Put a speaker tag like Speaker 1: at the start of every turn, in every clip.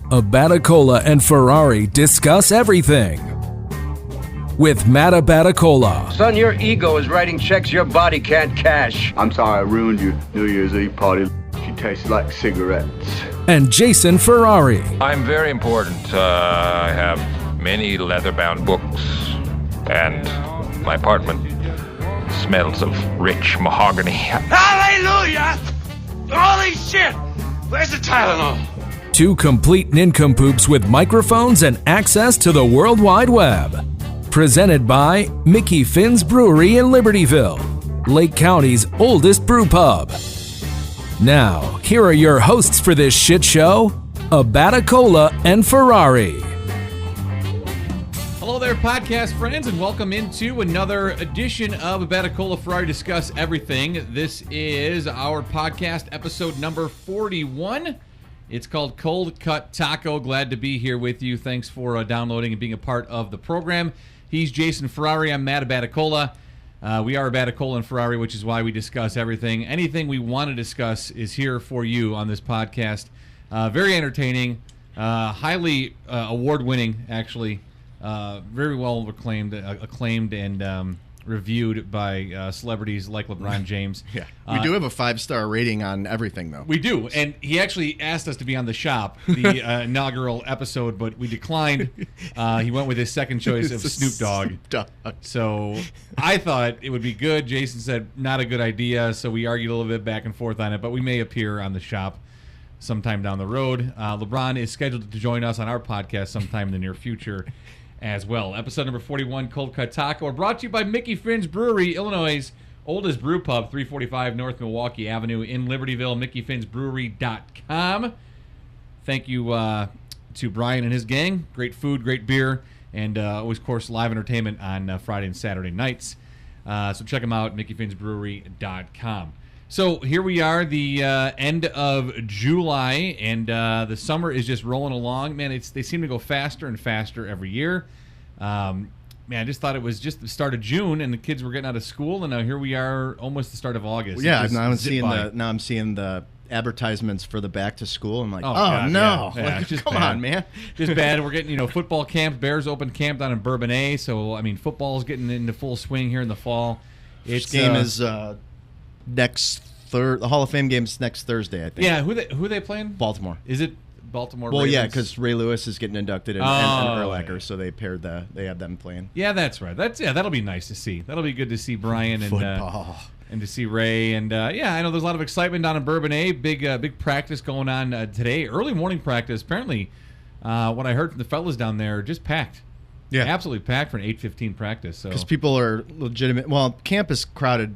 Speaker 1: Abaticola and Ferrari discuss everything. With Matt Abaticola.
Speaker 2: Son, your ego is writing checks your body can't cash.
Speaker 3: I'm sorry I ruined your New Year's Eve party. She tastes like cigarettes.
Speaker 1: And Jason Ferrari.
Speaker 4: I'm very important. I have many leather-bound books, and my apartment smells of rich mahogany.
Speaker 5: Hallelujah! Holy shit! Where's the Tylenol?
Speaker 1: Two complete nincompoops with microphones and access to the World Wide Web. Presented by Mickey Finn's Brewery in Libertyville, Lake County's oldest brew pub. Now, here are your hosts for this shit show, Abaticola and Ferrari.
Speaker 6: Hello there, podcast friends, and welcome into another edition of Abaticola Ferrari Discuss Everything. This is our podcast episode number 41. It's called Cold Cut Taco. Glad to be here with you. Thanks for downloading and being a part of the program. He's Jason Ferrari. I'm Matt Abaticola. We are Abaticola and Ferrari, which is why we discuss everything. Anything we want to discuss is here for you on this podcast. Very entertaining, highly award-winning, actually. Very well acclaimed and reviewed by celebrities like LeBron James.
Speaker 7: Yeah, we do have a 5-star rating on everything, though.
Speaker 6: We do, and he actually asked us to be on The Shop, the inaugural episode, but we declined. He went with his second choice of Snoop Dogg. So I thought it would be good. Jason said not a good idea, so we argued a little bit back and forth on it, but we may appear on The Shop sometime down the road. LeBron is scheduled to join us on our podcast sometime in the near future as well. Episode number 41, Cold Cut Taco, are brought to you by Mickey Finn's Brewery, Illinois' oldest brew pub, 345 North Milwaukee Avenue in Libertyville, MickeyFinnsBrewery.com. Thank you to Brian and his gang. Great food, great beer, and always, of course, live entertainment on Friday and Saturday nights. So check them out, MickeyFinnsBrewery.com. So here we are, the end of July, and the summer is just rolling along. Man, they seem to go faster and faster every year. Man, I just thought it was just the start of June, and the kids were getting out of school, and now here we are, almost the start of August.
Speaker 7: Well, yeah, now I'm seeing the advertisements for the back to school. I'm like,
Speaker 6: God,
Speaker 7: no,
Speaker 6: yeah.
Speaker 7: Like,
Speaker 6: Just
Speaker 7: come
Speaker 6: bad.
Speaker 7: on, man.
Speaker 6: Just bad. We're getting, football camp. Bears open camp down in Bourbonnais, so I mean, football's getting into full swing here in the fall.
Speaker 7: This game is next the Hall of Fame game's next Thursday, I think.
Speaker 6: Yeah, who are they playing?
Speaker 7: Baltimore.
Speaker 6: Is it Baltimore?
Speaker 7: Well,
Speaker 6: Ravens?
Speaker 7: yeah, because Ray Lewis is getting inducted and Urlacher, so they have them playing.
Speaker 6: Yeah, that's right. That'll be nice to see. That'll be good to see Brian and
Speaker 7: football.
Speaker 6: And to see Ray, and I know there's a lot of excitement down in Bourbonnais. Big practice going on today. Early morning practice. Apparently, what I heard from the fellas down there, just packed.
Speaker 7: Yeah,
Speaker 6: absolutely packed for an 8:15 practice. So
Speaker 7: because people are legitimate. Well, camp is crowded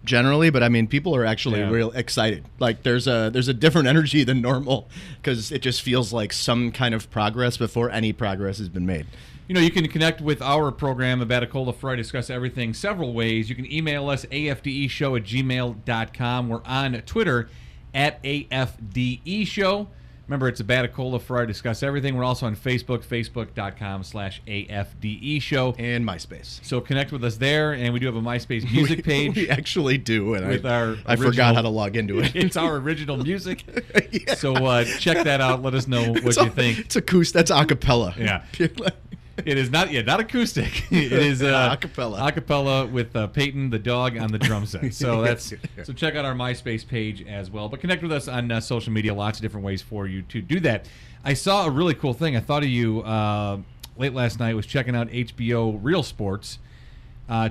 Speaker 7: generally, but I mean, people are actually real excited. Like there's a different energy than normal because it just feels like some kind of progress before any progress has been made.
Speaker 6: You can connect with our program, Abaticola Ferrari, Discuss Everything, several ways. You can email us, afdeshow@gmail.com. We're on Twitter, @AFDEShow. Remember, it's Abaticola Ferrari, Discuss Everything. We're also on Facebook, facebook.com/AFDEShow.
Speaker 7: And MySpace.
Speaker 6: So connect with us there, and we do have a MySpace music page.
Speaker 7: We actually do, and
Speaker 6: with
Speaker 7: I forgot how to log into it.
Speaker 6: It's our original music. Yeah. So check that out. Let us know what you think.
Speaker 7: It's acoustic. That's a cappella.
Speaker 6: Yeah. It is not acoustic. It is acapella with Peyton the dog on the drum set. So so check out our MySpace page as well. But connect with us on social media. Lots of different ways for you to do that. I saw a really cool thing. I thought of you late last night. Was checking out HBO Real Sports.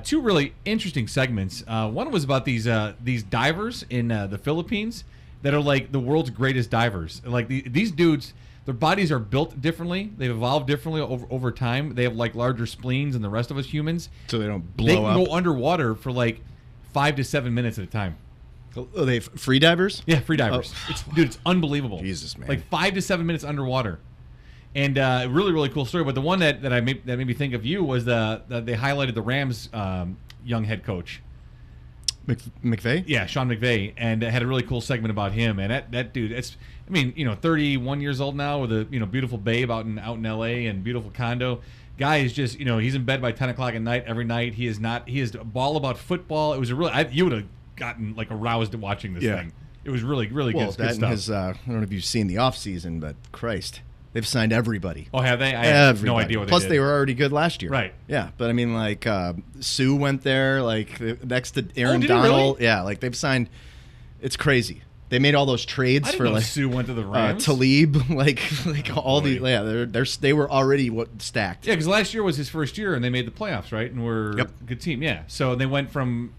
Speaker 6: Two really interesting segments. One was about these divers in the Philippines that are like the world's greatest divers. Like these dudes. Their bodies are built differently. They've evolved differently over time. They have like larger spleens than the rest of us humans.
Speaker 7: So they don't blow
Speaker 6: They
Speaker 7: up.
Speaker 6: can go underwater for like 5 to 7 minutes at a time.
Speaker 7: Are they free divers?
Speaker 6: Yeah, free divers.
Speaker 7: Oh.
Speaker 6: It's unbelievable.
Speaker 7: Jesus, man.
Speaker 6: Like 5 to 7 minutes underwater. And really, really cool story. But the one that made me think of you was they highlighted the Rams young head coach.
Speaker 7: McVay?
Speaker 6: Yeah, Sean McVay, and had a really cool segment about him. And that dude, 31 years old now with a beautiful babe out in LA and beautiful condo. Guy is just he's in bed by 10 o'clock at night every night. He is all about football. It was you would have gotten like aroused watching this thing. It was really, really good
Speaker 7: That
Speaker 6: stuff.
Speaker 7: and his, I don't know if you've seen The Off Season, but Christ. They've signed everybody.
Speaker 6: Oh, have they? I have no
Speaker 7: Everybody.
Speaker 6: idea what
Speaker 7: Plus,
Speaker 6: they
Speaker 7: they
Speaker 6: did.
Speaker 7: were already good last year.
Speaker 6: Right.
Speaker 7: Yeah, but I mean, like Sue went there, like next to Aaron
Speaker 6: did he
Speaker 7: Donald.
Speaker 6: really?
Speaker 7: Yeah, like they've signed. It's crazy. They made all those trades
Speaker 6: I didn't
Speaker 7: for
Speaker 6: know
Speaker 7: like
Speaker 6: Sue went to the Rams.
Speaker 7: Talib, like all the
Speaker 6: boy.
Speaker 7: they were already stacked.
Speaker 6: Yeah, because last year was his first year, and they made the playoffs, right? And were
Speaker 7: Yep.
Speaker 6: a good team. Yeah. So they went from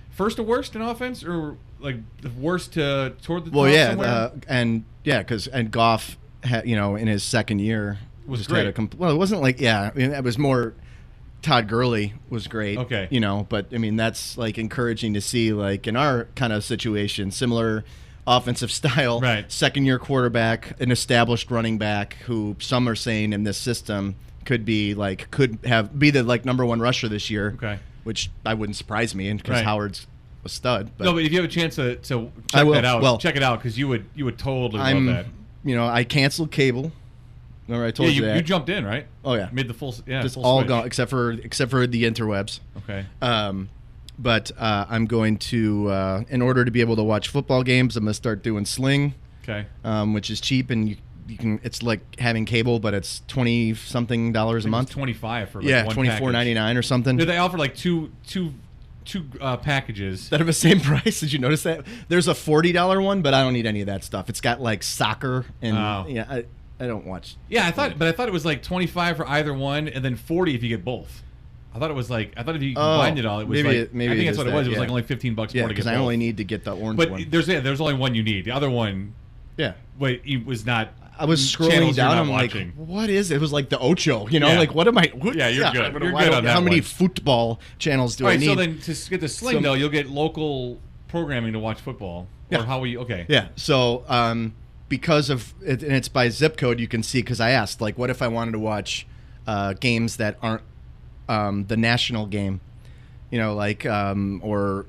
Speaker 6: first to worst in offense, or like the worst to toward the
Speaker 7: Well,
Speaker 6: top
Speaker 7: yeah,
Speaker 6: somewhere?
Speaker 7: because Goff had, in his second year
Speaker 6: Was
Speaker 7: just had
Speaker 6: great.
Speaker 7: well, it wasn't like I mean, it was more. Todd Gurley was great.
Speaker 6: Okay.
Speaker 7: But I mean that's like encouraging to see, like in our kind of situation, similar offensive style,
Speaker 6: Right.
Speaker 7: second year quarterback, an established running back who some are saying in this system could be the like number one rusher this year.
Speaker 6: Okay.
Speaker 7: Which I wouldn't surprise me because
Speaker 6: Right.
Speaker 7: Howard's a stud. But
Speaker 6: No, but if you have a chance to check
Speaker 7: I will.
Speaker 6: that out,
Speaker 7: Well,
Speaker 6: check it out because you would totally
Speaker 7: I'm
Speaker 6: love that.
Speaker 7: I canceled cable. Remember I told
Speaker 6: Yeah,
Speaker 7: you that.
Speaker 6: you jumped in, right?
Speaker 7: Oh yeah.
Speaker 6: Made the full
Speaker 7: Just
Speaker 6: full
Speaker 7: all
Speaker 6: switch.
Speaker 7: gone except for the interwebs.
Speaker 6: Okay.
Speaker 7: But I'm going to, in order to be able to watch football games, I'm going to start doing Sling,
Speaker 6: Okay.
Speaker 7: which is cheap, and you can. It's like having cable, but it's $20-something a month.
Speaker 6: 25 for like
Speaker 7: Yeah,
Speaker 6: one
Speaker 7: $24.99 or something.
Speaker 6: package. They offer like two packages.
Speaker 7: That are the same price. Did you notice that? There's a $40 one, but I don't need any of that stuff. It's got like soccer and
Speaker 6: Oh.
Speaker 7: I don't watch.
Speaker 6: Yeah, I thought it was like 25 for either one, and then 40 if you get both. I thought if you combined it all, it was
Speaker 7: maybe
Speaker 6: like
Speaker 7: maybe
Speaker 6: I think
Speaker 7: it
Speaker 6: that's
Speaker 7: is
Speaker 6: what it
Speaker 7: that,
Speaker 6: was. It was
Speaker 7: yeah.
Speaker 6: like only $15 more
Speaker 7: Yeah,
Speaker 6: to get
Speaker 7: because
Speaker 6: both.
Speaker 7: I only need to get the orange
Speaker 6: But
Speaker 7: one.
Speaker 6: there's only one you need. The other one,
Speaker 7: Yeah.
Speaker 6: wait, it was not.
Speaker 7: I was scrolling
Speaker 6: channels you're
Speaker 7: down.
Speaker 6: not
Speaker 7: I'm like,
Speaker 6: watching.
Speaker 7: what is it? It was like the Ocho,
Speaker 6: Yeah.
Speaker 7: like what am I? What,
Speaker 6: Yeah, you're good.
Speaker 7: I'm gonna-
Speaker 6: You're
Speaker 7: why
Speaker 6: good
Speaker 7: don't-
Speaker 6: on that
Speaker 7: How many
Speaker 6: one.
Speaker 7: football channels do
Speaker 6: All
Speaker 7: I
Speaker 6: right,
Speaker 7: need?
Speaker 6: so then to get the Sling
Speaker 7: So-
Speaker 6: though, you'll get local programming to watch football.
Speaker 7: Yeah.
Speaker 6: Or how will you? Okay.
Speaker 7: Yeah. So because of it, and it's by zip code, you can see, because I asked, like, what if I wanted to watch games that aren't the national game, or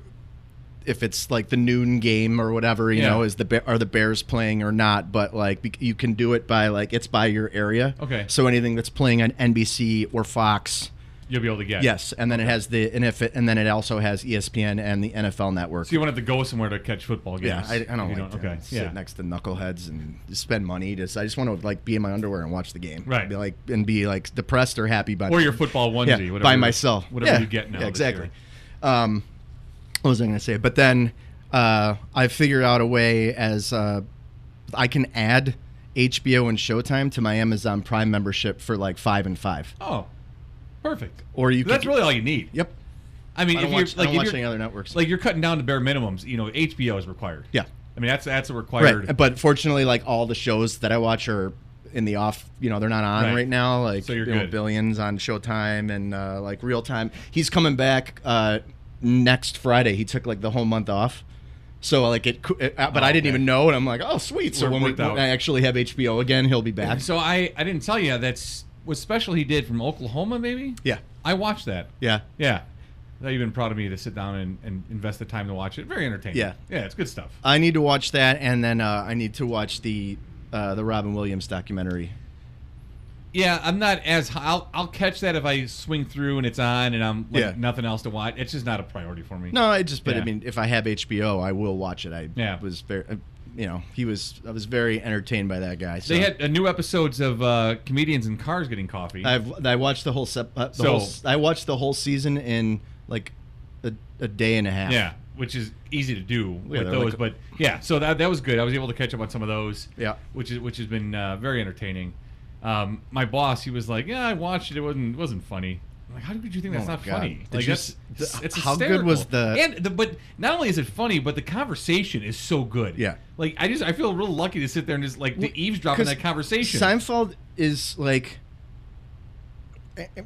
Speaker 7: if it's like the noon game or whatever, you
Speaker 6: Yeah.
Speaker 7: know, are the Bears playing or not? But like you can do it by like it's by your area.
Speaker 6: Okay.
Speaker 7: So anything that's playing on NBC or Fox.
Speaker 6: You'll be able to get.
Speaker 7: Yes, and then it has and then it also has ESPN and the NFL Network.
Speaker 6: So you won't have to go somewhere to catch football games.
Speaker 7: Yeah, I don't
Speaker 6: You
Speaker 7: like to
Speaker 6: Okay.
Speaker 7: sit
Speaker 6: Yeah.
Speaker 7: next to knuckleheads and spend money. I just want to like be in my underwear and watch the game.
Speaker 6: Right.
Speaker 7: Be like depressed or happy by
Speaker 6: Or your football onesie.
Speaker 7: yeah,
Speaker 6: whatever,
Speaker 7: by myself.
Speaker 6: Whatever you get now.
Speaker 7: Yeah,
Speaker 6: this
Speaker 7: exactly.
Speaker 6: year.
Speaker 7: What was I going to say? But then I figured out a way as I can add HBO and Showtime to my Amazon Prime membership for like $5 and $5.
Speaker 6: Oh, perfect.
Speaker 7: Or you
Speaker 6: That's
Speaker 7: could-
Speaker 6: really all you need.
Speaker 7: Yep.
Speaker 6: I mean,
Speaker 7: I
Speaker 6: if
Speaker 7: don't
Speaker 6: you're
Speaker 7: watch,
Speaker 6: like
Speaker 7: I don't
Speaker 6: if
Speaker 7: watch
Speaker 6: you're,
Speaker 7: any other networks.
Speaker 6: like you're cutting down to bare minimums, HBO is required.
Speaker 7: Yeah.
Speaker 6: I mean, that's a required.
Speaker 7: Right, but fortunately, like all the shows that I watch are in the off. They're not on
Speaker 6: Right.
Speaker 7: right now. Like
Speaker 6: So you're good.
Speaker 7: Billions on Showtime and like Real Time. He's coming back next Friday. He took like the whole month off, so like but I didn't
Speaker 6: okay.
Speaker 7: even know, and I'm like, oh sweet. So when
Speaker 6: Worked out.
Speaker 7: I actually have HBO again, he'll be back.
Speaker 6: So I didn't tell you that's what special he did from Oklahoma, maybe.
Speaker 7: Yeah,
Speaker 6: I watched that.
Speaker 7: yeah.
Speaker 6: Yeah. Now you've been proud of me to sit down and invest the time to watch it. Very entertaining.
Speaker 7: Yeah.
Speaker 6: Yeah, it's good stuff.
Speaker 7: I need to watch that, and then I need to watch the Robin Williams documentary.
Speaker 6: Yeah, I'm not as high. I'll catch that if I swing through and it's on and I'm like
Speaker 7: Yeah.
Speaker 6: nothing else to watch. It's just not a priority for me.
Speaker 7: No, I
Speaker 6: Yeah.
Speaker 7: mean, if I have HBO, I will watch it. I
Speaker 6: Yeah.
Speaker 7: was very, I was very entertained by that guy. So.
Speaker 6: They had new episodes of comedians in cars getting coffee.
Speaker 7: I watched the whole I watched the whole season in like a day and a half.
Speaker 6: Yeah, which is easy to do with
Speaker 7: they're
Speaker 6: those.
Speaker 7: like-
Speaker 6: But yeah, so that was good. I was able to catch up on some of those.
Speaker 7: Yeah.
Speaker 6: which has been very entertaining. My boss, he was like, "Yeah, I watched it. It wasn't funny." I'm like, how did you think that's
Speaker 7: Oh my
Speaker 6: not
Speaker 7: God.
Speaker 6: funny?
Speaker 7: Did
Speaker 6: Like
Speaker 7: you
Speaker 6: that's it's
Speaker 7: how good was
Speaker 6: hysterical. but not only is it funny, but the conversation is so good.
Speaker 7: Yeah.
Speaker 6: like I feel real lucky to sit there and just like the eavesdrop on
Speaker 7: 'Cause
Speaker 6: that conversation.
Speaker 7: Seinfeld is like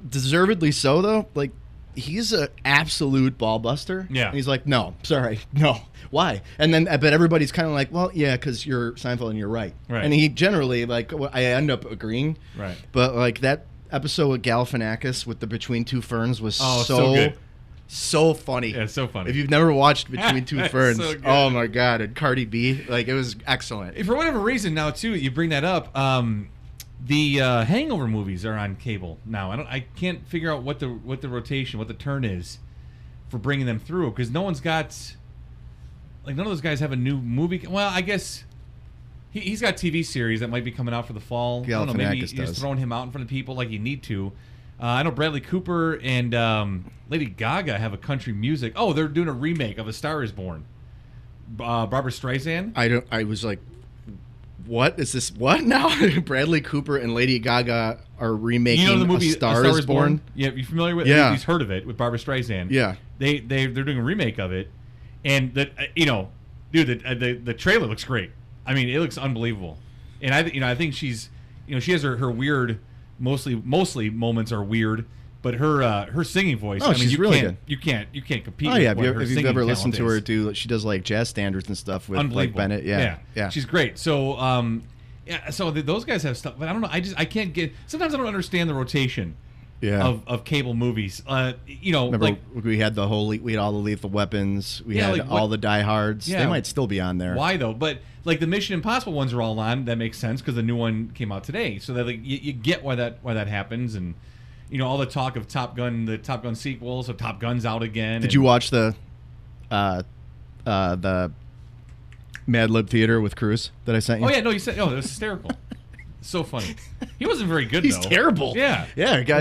Speaker 7: deservedly so though. Like he's an absolute ball buster.
Speaker 6: Yeah.
Speaker 7: And he's like, no, sorry, no. Why? And then, but everybody's kind of like, well, yeah, because you're Seinfeld and you're right.
Speaker 6: Right.
Speaker 7: And he generally I end up agreeing.
Speaker 6: Right.
Speaker 7: But like that episode with Galifianakis with the Between Two Ferns was
Speaker 6: so good.
Speaker 7: so funny.
Speaker 6: Yeah, it's so funny.
Speaker 7: If you've never watched Between Two
Speaker 6: It's
Speaker 7: Ferns,
Speaker 6: so good.
Speaker 7: oh my God, and Cardi B, like it was excellent.
Speaker 6: For whatever reason, now too, you bring that up. The Hangover movies are on cable now. I can't figure out what the rotation, what the turn is for bringing them through because no one's got like none of those guys have a new movie. Well, I guess He's got a TV series that might be coming out for the fall. I don't know, maybe
Speaker 7: Galifianakis
Speaker 6: you're just
Speaker 7: does.
Speaker 6: throwing him out in front of people like you need to. I know Bradley Cooper and Lady Gaga have a country music. Oh, they're doing a remake of A Star Is Born. Barbara Streisand.
Speaker 7: I was like, what is this? What now? Bradley Cooper and Lady Gaga are remaking
Speaker 6: You know the movie
Speaker 7: A Star Is Born?
Speaker 6: Yeah, you familiar with it?
Speaker 7: Yeah.
Speaker 6: You've heard of it with Barbara Streisand.
Speaker 7: Yeah.
Speaker 6: They're doing a remake of it, and the trailer looks great. I mean, it looks unbelievable, and I think she's she has her weird, mostly moments are weird, but her singing voice.
Speaker 7: Oh, she's really good.
Speaker 6: You can't compete.
Speaker 7: Oh yeah,
Speaker 6: with
Speaker 7: if you've
Speaker 6: singing
Speaker 7: ever listened to
Speaker 6: talent
Speaker 7: her
Speaker 6: is.
Speaker 7: do, she does like jazz standards and stuff with like
Speaker 6: Unbelievable.
Speaker 7: Bennett. Yeah.
Speaker 6: She's great. So so those guys have stuff, but I don't know. I can't get. Sometimes I don't understand the rotation.
Speaker 7: Yeah.
Speaker 6: Of cable movies.
Speaker 7: Remember,
Speaker 6: like
Speaker 7: we had all the Lethal Weapons. We
Speaker 6: Yeah,
Speaker 7: had
Speaker 6: like
Speaker 7: all the Die Hards.
Speaker 6: Yeah.
Speaker 7: They might still be on there.
Speaker 6: why though? But like the Mission Impossible ones are all on. That makes sense because the new one came out today. So that like you get why that happens, and all the talk of Top Gun, the Top Gun sequel. So Top Gun's out again.
Speaker 7: Did you watch the Mad Lib Theater with Cruise that I sent you?
Speaker 6: Oh yeah, no, you said. Oh, it was hysterical. So funny. He wasn't very good.
Speaker 7: He's
Speaker 6: though.
Speaker 7: terrible.
Speaker 6: Yeah.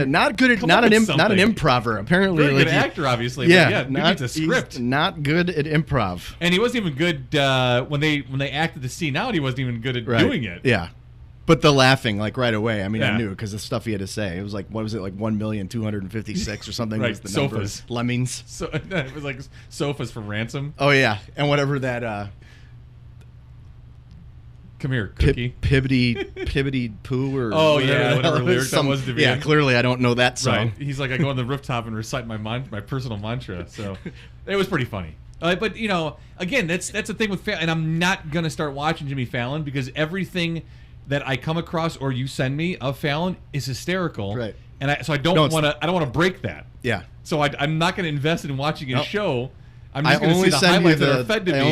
Speaker 7: Not good at
Speaker 6: Come
Speaker 7: not
Speaker 6: up
Speaker 7: an
Speaker 6: with
Speaker 7: not an
Speaker 6: something.
Speaker 7: improver. Apparently,
Speaker 6: Very
Speaker 7: like,
Speaker 6: good actor, obviously.
Speaker 7: Yeah,
Speaker 6: but yeah,
Speaker 7: not
Speaker 6: it's a script.
Speaker 7: he's not good at improv.
Speaker 6: And he wasn't even good when they acted the scene out. He wasn't even good at doing it.
Speaker 7: Yeah. But the laughing, like right away, I mean,
Speaker 6: Yeah.
Speaker 7: I knew because the stuff he had to say. It was like, what was it, like 1,256,000 or something?
Speaker 6: Right,
Speaker 7: Was the number.
Speaker 6: sofas.
Speaker 7: Lemmings.
Speaker 6: So it was like sofas for ransom.
Speaker 7: Oh yeah, and whatever that
Speaker 6: Come here, Cookie.
Speaker 7: pibbity poo or
Speaker 6: Oh, yeah,
Speaker 7: the
Speaker 6: whatever
Speaker 7: hell it
Speaker 6: lyric that was at the
Speaker 7: yeah,
Speaker 6: end.
Speaker 7: clearly I don't know that song.
Speaker 6: Right. He's like, I go on the rooftop and recite my personal mantra. So it was pretty funny. But again, that's the thing with Fallon, and I'm not gonna start watching Jimmy Fallon because everything that I come across or you send me of Fallon is hysterical.
Speaker 7: Right.
Speaker 6: And I
Speaker 7: No,
Speaker 6: don't
Speaker 7: it's-
Speaker 6: want to break that.
Speaker 7: Yeah.
Speaker 6: So I'm not going to invest in watching a
Speaker 7: Nope.
Speaker 6: show. I'm
Speaker 7: I
Speaker 6: just going to see
Speaker 7: only
Speaker 6: the
Speaker 7: send you
Speaker 6: highlights that are
Speaker 7: the.
Speaker 6: fed to
Speaker 7: I
Speaker 6: me.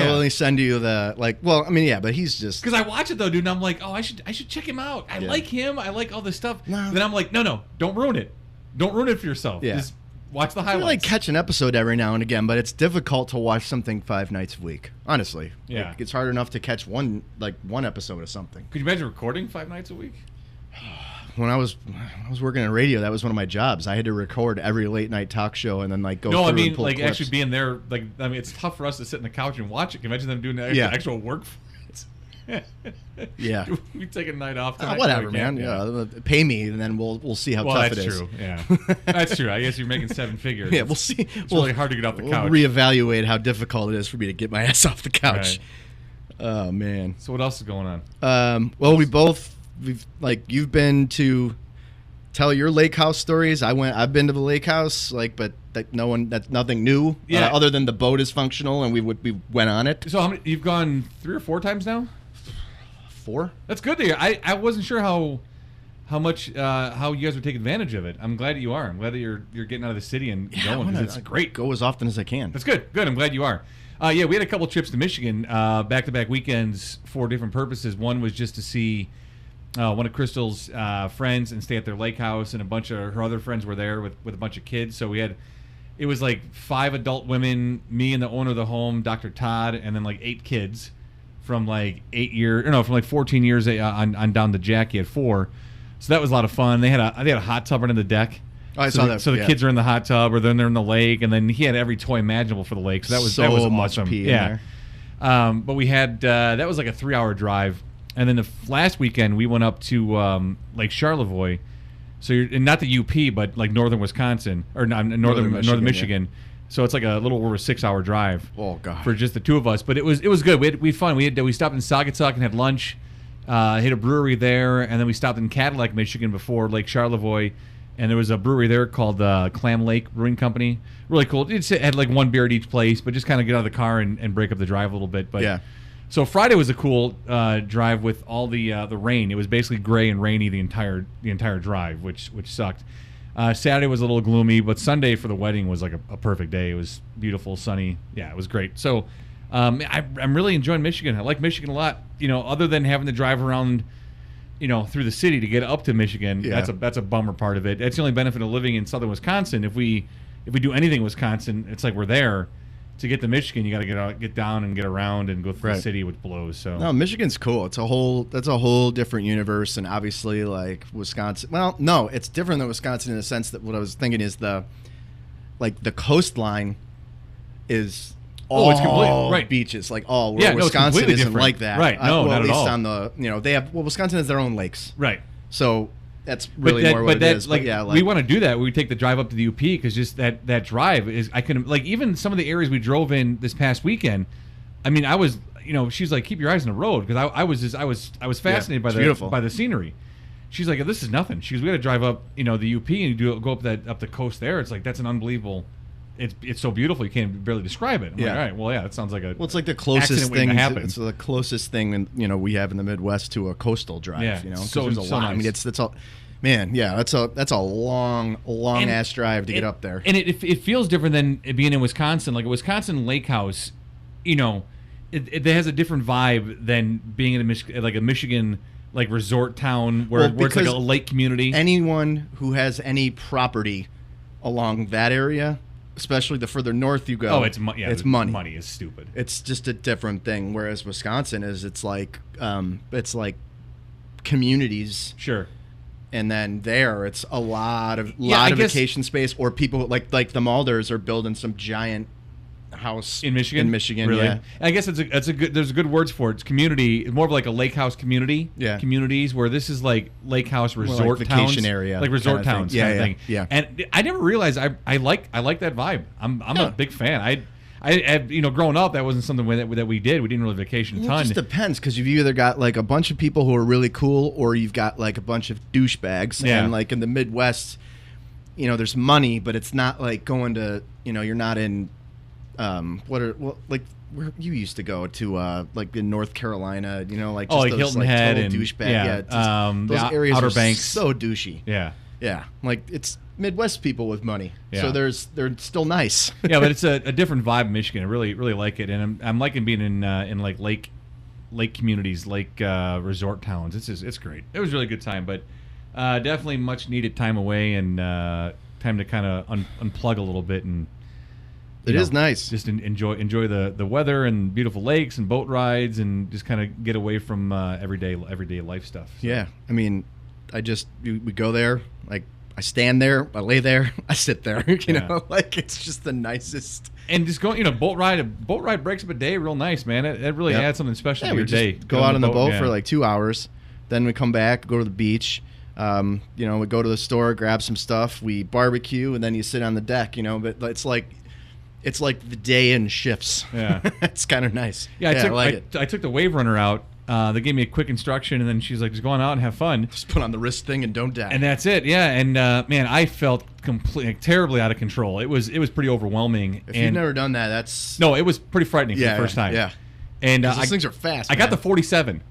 Speaker 7: only send you the but he's just.
Speaker 6: Because I watch it though, dude, and I'm like, oh, I should check him out. I
Speaker 7: Yeah.
Speaker 6: like him. I like all this stuff.
Speaker 7: No.
Speaker 6: Then I'm like, no, don't ruin it. Don't ruin it for yourself.
Speaker 7: Yeah.
Speaker 6: Just watch the
Speaker 7: I
Speaker 6: highlights.
Speaker 7: like catch an episode every now and again, but it's difficult to watch something 5 nights a week. Honestly,
Speaker 6: Yeah.
Speaker 7: Like, it's hard enough to catch one episode of something.
Speaker 6: Could you imagine recording 5 nights a week?
Speaker 7: When I was working in radio, that was one of my jobs. I had to record every late night talk show and then like go.
Speaker 6: No,
Speaker 7: through
Speaker 6: I
Speaker 7: and
Speaker 6: mean
Speaker 7: pull
Speaker 6: like
Speaker 7: clips.
Speaker 6: actually being there. Like I mean, it's tough for us to sit in the couch and watch it. Can you imagine them doing the
Speaker 7: Yeah.
Speaker 6: actual work for it?
Speaker 7: Yeah.
Speaker 6: We take a night off. tonight?
Speaker 7: Whatever,
Speaker 6: We can't,
Speaker 7: man. Yeah, pay me, and then we'll see how
Speaker 6: Well,
Speaker 7: tough
Speaker 6: that's
Speaker 7: it is.
Speaker 6: true. Yeah, that's true. I guess you're making 7 figures.
Speaker 7: Yeah, we'll see.
Speaker 6: It's really hard to get off the
Speaker 7: We'll
Speaker 6: couch.
Speaker 7: reevaluate how difficult it is for me to get my ass off the couch.
Speaker 6: Right.
Speaker 7: Oh man.
Speaker 6: So what else is going on?
Speaker 7: Well, we've like you've been to tell your lake house stories. I've been to the lake house, like, but that's nothing new.
Speaker 6: Yeah.
Speaker 7: Other than the boat is functional and we went on it.
Speaker 6: So how many, you've gone 3 or 4 times now?
Speaker 7: 4.
Speaker 6: That's good to hear. I wasn't sure how much you guys would take advantage of it. I'm glad that you are. I'm glad that you're getting out of the city and
Speaker 7: I
Speaker 6: going
Speaker 7: wanna
Speaker 6: because it's great.
Speaker 7: Go as often as I can.
Speaker 6: That's good. Good. I'm glad you are. Yeah, we had a couple trips to Michigan, back-to-back weekends for different purposes. One was just to see one of Crystal's friends and stay at their lake house, and a bunch of her other friends were there with a bunch of kids. So it was like 5 adult women, me and the owner of the home, Dr. Todd, and then like 8 kids from like 14 years on down to Jackie at 4. So that was a lot of fun. They had a hot tub right on the deck.
Speaker 7: Oh, I
Speaker 6: so
Speaker 7: saw
Speaker 6: the,
Speaker 7: that,
Speaker 6: So the
Speaker 7: yeah.
Speaker 6: kids are in the hot tub, or then they're in the lake, and then he had every toy imaginable for the lake. So that was
Speaker 7: much
Speaker 6: awesome.
Speaker 7: pee in
Speaker 6: Yeah.
Speaker 7: there.
Speaker 6: But we had that was like a 3-hour drive, and then the last weekend we went up to Lake Charlevoix. So and not the UP, but like northern Wisconsin or northern Michigan.
Speaker 7: yeah.
Speaker 6: So it's like a little over a 6-hour drive.
Speaker 7: Oh, God.
Speaker 6: For just the 2 of us, but it was good. We had fun. We stopped in Saugatuck and had lunch. Hit a brewery there, and then we stopped in Cadillac, Michigan, before Lake Charlevoix, and there was a brewery there called Clam Lake Brewing Company. Really cool. It had like 1 beer at each place, but just kind of get out of the car and break up the drive a little bit. But
Speaker 7: Yeah.
Speaker 6: So Friday was a cool drive with all the rain. It was basically gray and rainy the entire drive, which sucked. Saturday was a little gloomy, but Sunday for the wedding was like a perfect day. It was beautiful, sunny. Yeah, it was great. So I'm really enjoying Michigan. I like Michigan a lot. Other than having to drive around, through the city to get up to Michigan.
Speaker 7: Yeah.
Speaker 6: That's a bummer part of it. That's the only benefit of living in southern Wisconsin. If we do anything in Wisconsin, it's like we're there. to get to Michigan, you got to get down and get around and go through
Speaker 7: Right.
Speaker 6: the city, which blows. So
Speaker 7: No, Michigan's cool. That's a whole different universe, and obviously, like Wisconsin. Well, no, it's different than Wisconsin in the sense that what I was thinking is the coastline is all
Speaker 6: it's complete- right.
Speaker 7: beaches, like all.
Speaker 6: Yeah,
Speaker 7: Where
Speaker 6: no, it's
Speaker 7: Wisconsin
Speaker 6: completely
Speaker 7: isn't
Speaker 6: different.
Speaker 7: like that,
Speaker 6: Right, no,
Speaker 7: well,
Speaker 6: not
Speaker 7: at
Speaker 6: at
Speaker 7: least
Speaker 6: all.
Speaker 7: on the they have Wisconsin has their own lakes,
Speaker 6: right.
Speaker 7: so that's really more what it is.
Speaker 6: Like,
Speaker 7: but yeah,
Speaker 6: we want to do that. We take the drive up to the UP because just that drive is. I can like even some of the areas we drove in this past weekend. I mean, I was she's like, keep your eyes on the road because I was fascinated
Speaker 7: it's beautiful.
Speaker 6: by the scenery. She's like, this is nothing. We got to drive up the UP and go up the coast there. It's like that's an unbelievable. It's so beautiful you can't barely describe it. I'm like, all right, well, yeah, that sounds like a
Speaker 7: Well, it's like the closest
Speaker 6: accident waiting
Speaker 7: thing.
Speaker 6: to happen.
Speaker 7: It's the closest thing, we have in the Midwest to a coastal drive.
Speaker 6: Yeah,
Speaker 7: 'cause
Speaker 6: so-
Speaker 7: there's a
Speaker 6: so
Speaker 7: lot. I mean,
Speaker 6: nice.
Speaker 7: that's all. Man, yeah, that's a long ass drive to get up there.
Speaker 6: And it feels different than it being in Wisconsin. Like a Wisconsin lake house, it has a different vibe than being in a Michigan like resort town where it's like
Speaker 7: because
Speaker 6: a lake community.
Speaker 7: Anyone who has any property along that area, especially the further north you go,
Speaker 6: it's money. Money is stupid.
Speaker 7: It's just a different thing. Whereas Wisconsin it's like communities.
Speaker 6: Sure.
Speaker 7: And then it's a lot of
Speaker 6: I guess-
Speaker 7: vacation space, or people like the Malders are building some giant house
Speaker 6: In Michigan? Really?
Speaker 7: Yeah.
Speaker 6: I guess there's good words for it. It's community. It's more of like a lake house community.
Speaker 7: Yeah.
Speaker 6: Communities where this is like lake house
Speaker 7: like
Speaker 6: resort
Speaker 7: vacation
Speaker 6: towns,
Speaker 7: area
Speaker 6: like resort
Speaker 7: kinda thing.
Speaker 6: towns
Speaker 7: Yeah,
Speaker 6: kind of
Speaker 7: yeah,
Speaker 6: thing.
Speaker 7: yeah.
Speaker 6: And I never realized I like that vibe. I'm a big fan. I growing up, that wasn't something that we did. We didn't really vacation a
Speaker 7: Well,
Speaker 6: ton.
Speaker 7: it just depends, because you've either got like a bunch of people who are really cool, or you've got like a bunch of douchebags.
Speaker 6: Yeah.
Speaker 7: And like in the Midwest, there's money, but it's not like going to, you're not in, where you used to go to, like in North Carolina, like just
Speaker 6: like
Speaker 7: those
Speaker 6: Hilton
Speaker 7: like
Speaker 6: Head
Speaker 7: total
Speaker 6: and
Speaker 7: douchebag. Those
Speaker 6: the
Speaker 7: areas
Speaker 6: Outer
Speaker 7: are
Speaker 6: Banks.
Speaker 7: so douchey.
Speaker 6: Yeah.
Speaker 7: Yeah, like it's Midwest people with money,
Speaker 6: Yeah.
Speaker 7: so they're still nice.
Speaker 6: Yeah, but it's a different vibe in Michigan. I really like it, and I'm liking being in like lake communities, lake resort towns. It's great. It was a really good time, but definitely much needed time away and time to kind of unplug a little bit and.
Speaker 7: It is nice.
Speaker 6: Just enjoy the weather and beautiful lakes and boat rides and just kind of get away from everyday life stuff. So.
Speaker 7: Yeah, I mean, we go there, like I stand there, I lay there, I sit there. Like it's just the nicest.
Speaker 6: And just going, boat ride breaks up a day real nice, man. It really adds something special to
Speaker 7: we
Speaker 6: your
Speaker 7: just
Speaker 6: day.
Speaker 7: go
Speaker 6: Get
Speaker 7: out on the boat
Speaker 6: yeah.
Speaker 7: for like 2 hours, then we come back, go to the beach. We go to the store, grab some stuff, we barbecue, and then you sit on the deck. But it's like the day in shifts.
Speaker 6: Yeah.
Speaker 7: It's kind of nice.
Speaker 6: Yeah, I took the Wave Runner out. They gave me a quick instruction, and then she's like, just go on out and have fun.
Speaker 7: Just put on the wrist thing and don't die.
Speaker 6: And that's it. Yeah, and man, I felt completely terribly out of control. It was pretty overwhelming.
Speaker 7: If you've never done that, that's
Speaker 6: no, it was pretty frightening for the first time.
Speaker 7: Yeah,
Speaker 6: and
Speaker 7: those things are fast.
Speaker 6: I got the 47,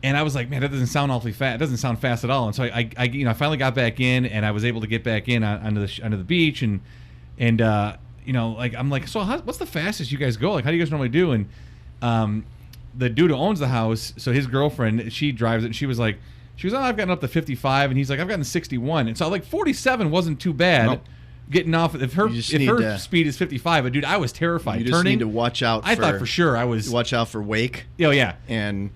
Speaker 6: and I was like, man, that doesn't sound awfully fast. It doesn't sound fast at all. And so I finally got back in, and I was able to get back in onto the beach, and I'm like, so what's the fastest you guys go? Like, how do you guys normally do? And the dude who owns the house, so his girlfriend, she drives it, and she was, oh, I've gotten up to 55, and he's like, I've gotten 61. And so, 47 wasn't too bad.
Speaker 7: Nope.
Speaker 6: Getting off, if her speed is 55, but dude, I was terrified.
Speaker 7: You just need to watch out.
Speaker 6: I thought for sure I was.
Speaker 7: Watch out for wake.
Speaker 6: Oh yeah,
Speaker 7: and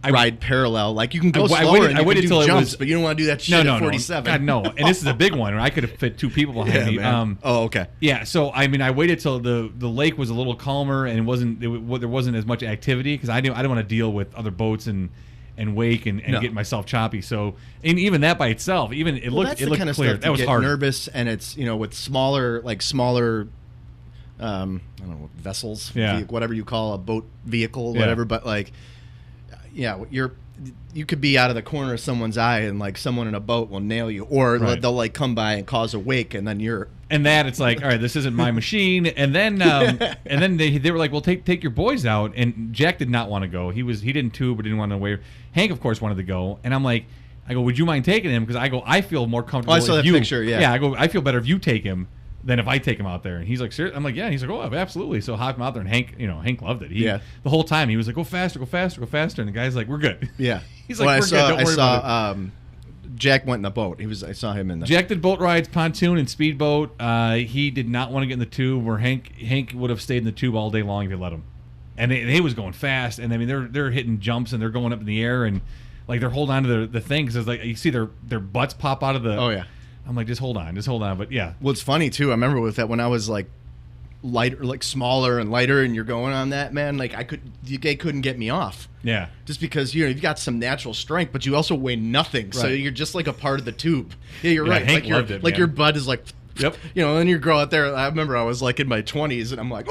Speaker 7: ride parallel. Like you can go slower.
Speaker 6: I waited
Speaker 7: till
Speaker 6: it
Speaker 7: jumps,
Speaker 6: was,
Speaker 7: but you don't want to do that shit at 47.
Speaker 6: God, no. And this is a big one. Where I could have fit two people behind me.
Speaker 7: Man. Okay.
Speaker 6: Yeah. So I waited till the lake was a little calmer and there wasn't as much activity because I don't want to deal with other boats and wake and get myself choppy. So and even that by itself, it looked
Speaker 7: kind of
Speaker 6: clear.
Speaker 7: Stuff
Speaker 6: that was
Speaker 7: get
Speaker 6: hard.
Speaker 7: Nervous, and it's with smaller. I don't know, vessels, whatever you call a boat vehicle, whatever. But you could be out of the corner of someone's eye, and someone in a boat will nail you, or they'll come by and cause a wake, and then you're.
Speaker 6: And that it's like, all right, this isn't my machine. And then they were like, well, take your boys out. And Jack did not want to go. He didn't tube or didn't want to wait. Hank, of course, wanted to go. And I'm like, I go, would you mind taking him? Because I feel more comfortable.
Speaker 7: I saw that picture. Yeah.
Speaker 6: Yeah. I go, I feel better if you take him than if I take him out there. And he's like, serious? I'm like, yeah. And he's like, oh, absolutely. So hop him out there, and Hank loved it. The whole time he was like, go faster, go faster, go faster. And the guy's like, we're good.
Speaker 7: Yeah.
Speaker 6: He's like, we're good. Don't worry about it.
Speaker 7: Jack went in the boat. I saw him in the.
Speaker 6: Jack did boat rides, pontoon, and speedboat. He did not want to get in the tube. Where Hank would have stayed in the tube all day long if you let him. And he was going fast. And I mean, they're hitting jumps and they're going up in the air and like they're holding on to the thing because like you see their butts pop out of the.
Speaker 7: Oh yeah.
Speaker 6: I'm like, just hold on. But yeah.
Speaker 7: Well, it's funny too. I remember with that when I was like lighter, like smaller and lighter, and you're going on that, man. Like they couldn't get me off.
Speaker 6: Yeah.
Speaker 7: Just because you've got some natural strength, but you also weigh nothing, so you're just like a part of the tube. Yeah, you're right.
Speaker 6: Hank
Speaker 7: like
Speaker 6: loved it,
Speaker 7: like
Speaker 6: man.
Speaker 7: your butt is like.
Speaker 6: Yep.
Speaker 7: And you grow out there. I remember I was like in my 20s, and I'm like,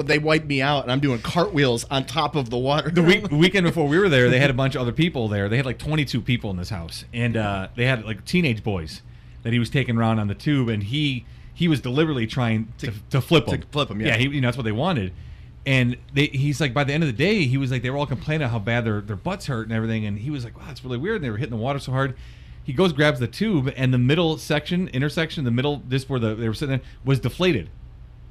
Speaker 7: they wiped me out, and I'm doing cartwheels on top of the water.
Speaker 6: The weekend before we were there, they had a bunch of other people there. They had like 22 people in this house, and they had like teenage boys that he was taking around on the tube, and he was deliberately trying to flip them.
Speaker 7: To flip them,
Speaker 6: yeah. That's what they wanted. And he's like, by the end of the day, he was like, they were all complaining how bad their butts hurt and everything, and he was like, wow, it's really weird. And they were hitting the water so hard. He goes, grabs the tube, and the middle intersection, the middle, this where they were sitting there, was deflated.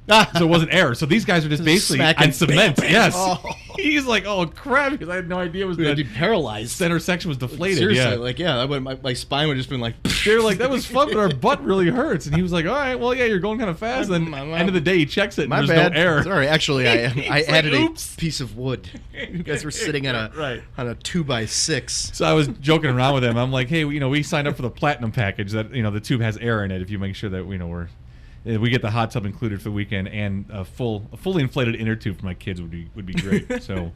Speaker 6: So it wasn't air. So these guys are just basically
Speaker 7: Smacking
Speaker 6: on cement.
Speaker 7: bam, bam.
Speaker 6: Yes.
Speaker 7: Oh.
Speaker 6: He's like, oh crap, because I had no idea it was
Speaker 7: I'd
Speaker 6: the
Speaker 7: be paralyzed.
Speaker 6: center section was deflated.
Speaker 7: Seriously,
Speaker 6: Yeah.
Speaker 7: that would my spine would have just been like.
Speaker 6: They were like, that was fun, but our butt really hurts. And he was like, all right, well, yeah, you're going kind of fast. And then end of the day, he checks it, and
Speaker 7: My
Speaker 6: there's
Speaker 7: bad.
Speaker 6: no air.
Speaker 7: Sorry, actually, I
Speaker 6: like,
Speaker 7: added
Speaker 6: oops.
Speaker 7: a piece of wood. You guys were sitting on a
Speaker 6: Right.
Speaker 7: on a 2x6.
Speaker 6: So I was joking around with him. I'm like, hey, we signed up for the platinum package that the tube has air in it. If you make sure that we get the hot tub included for the weekend and a fully inflated inner tube for my kids would be great. So,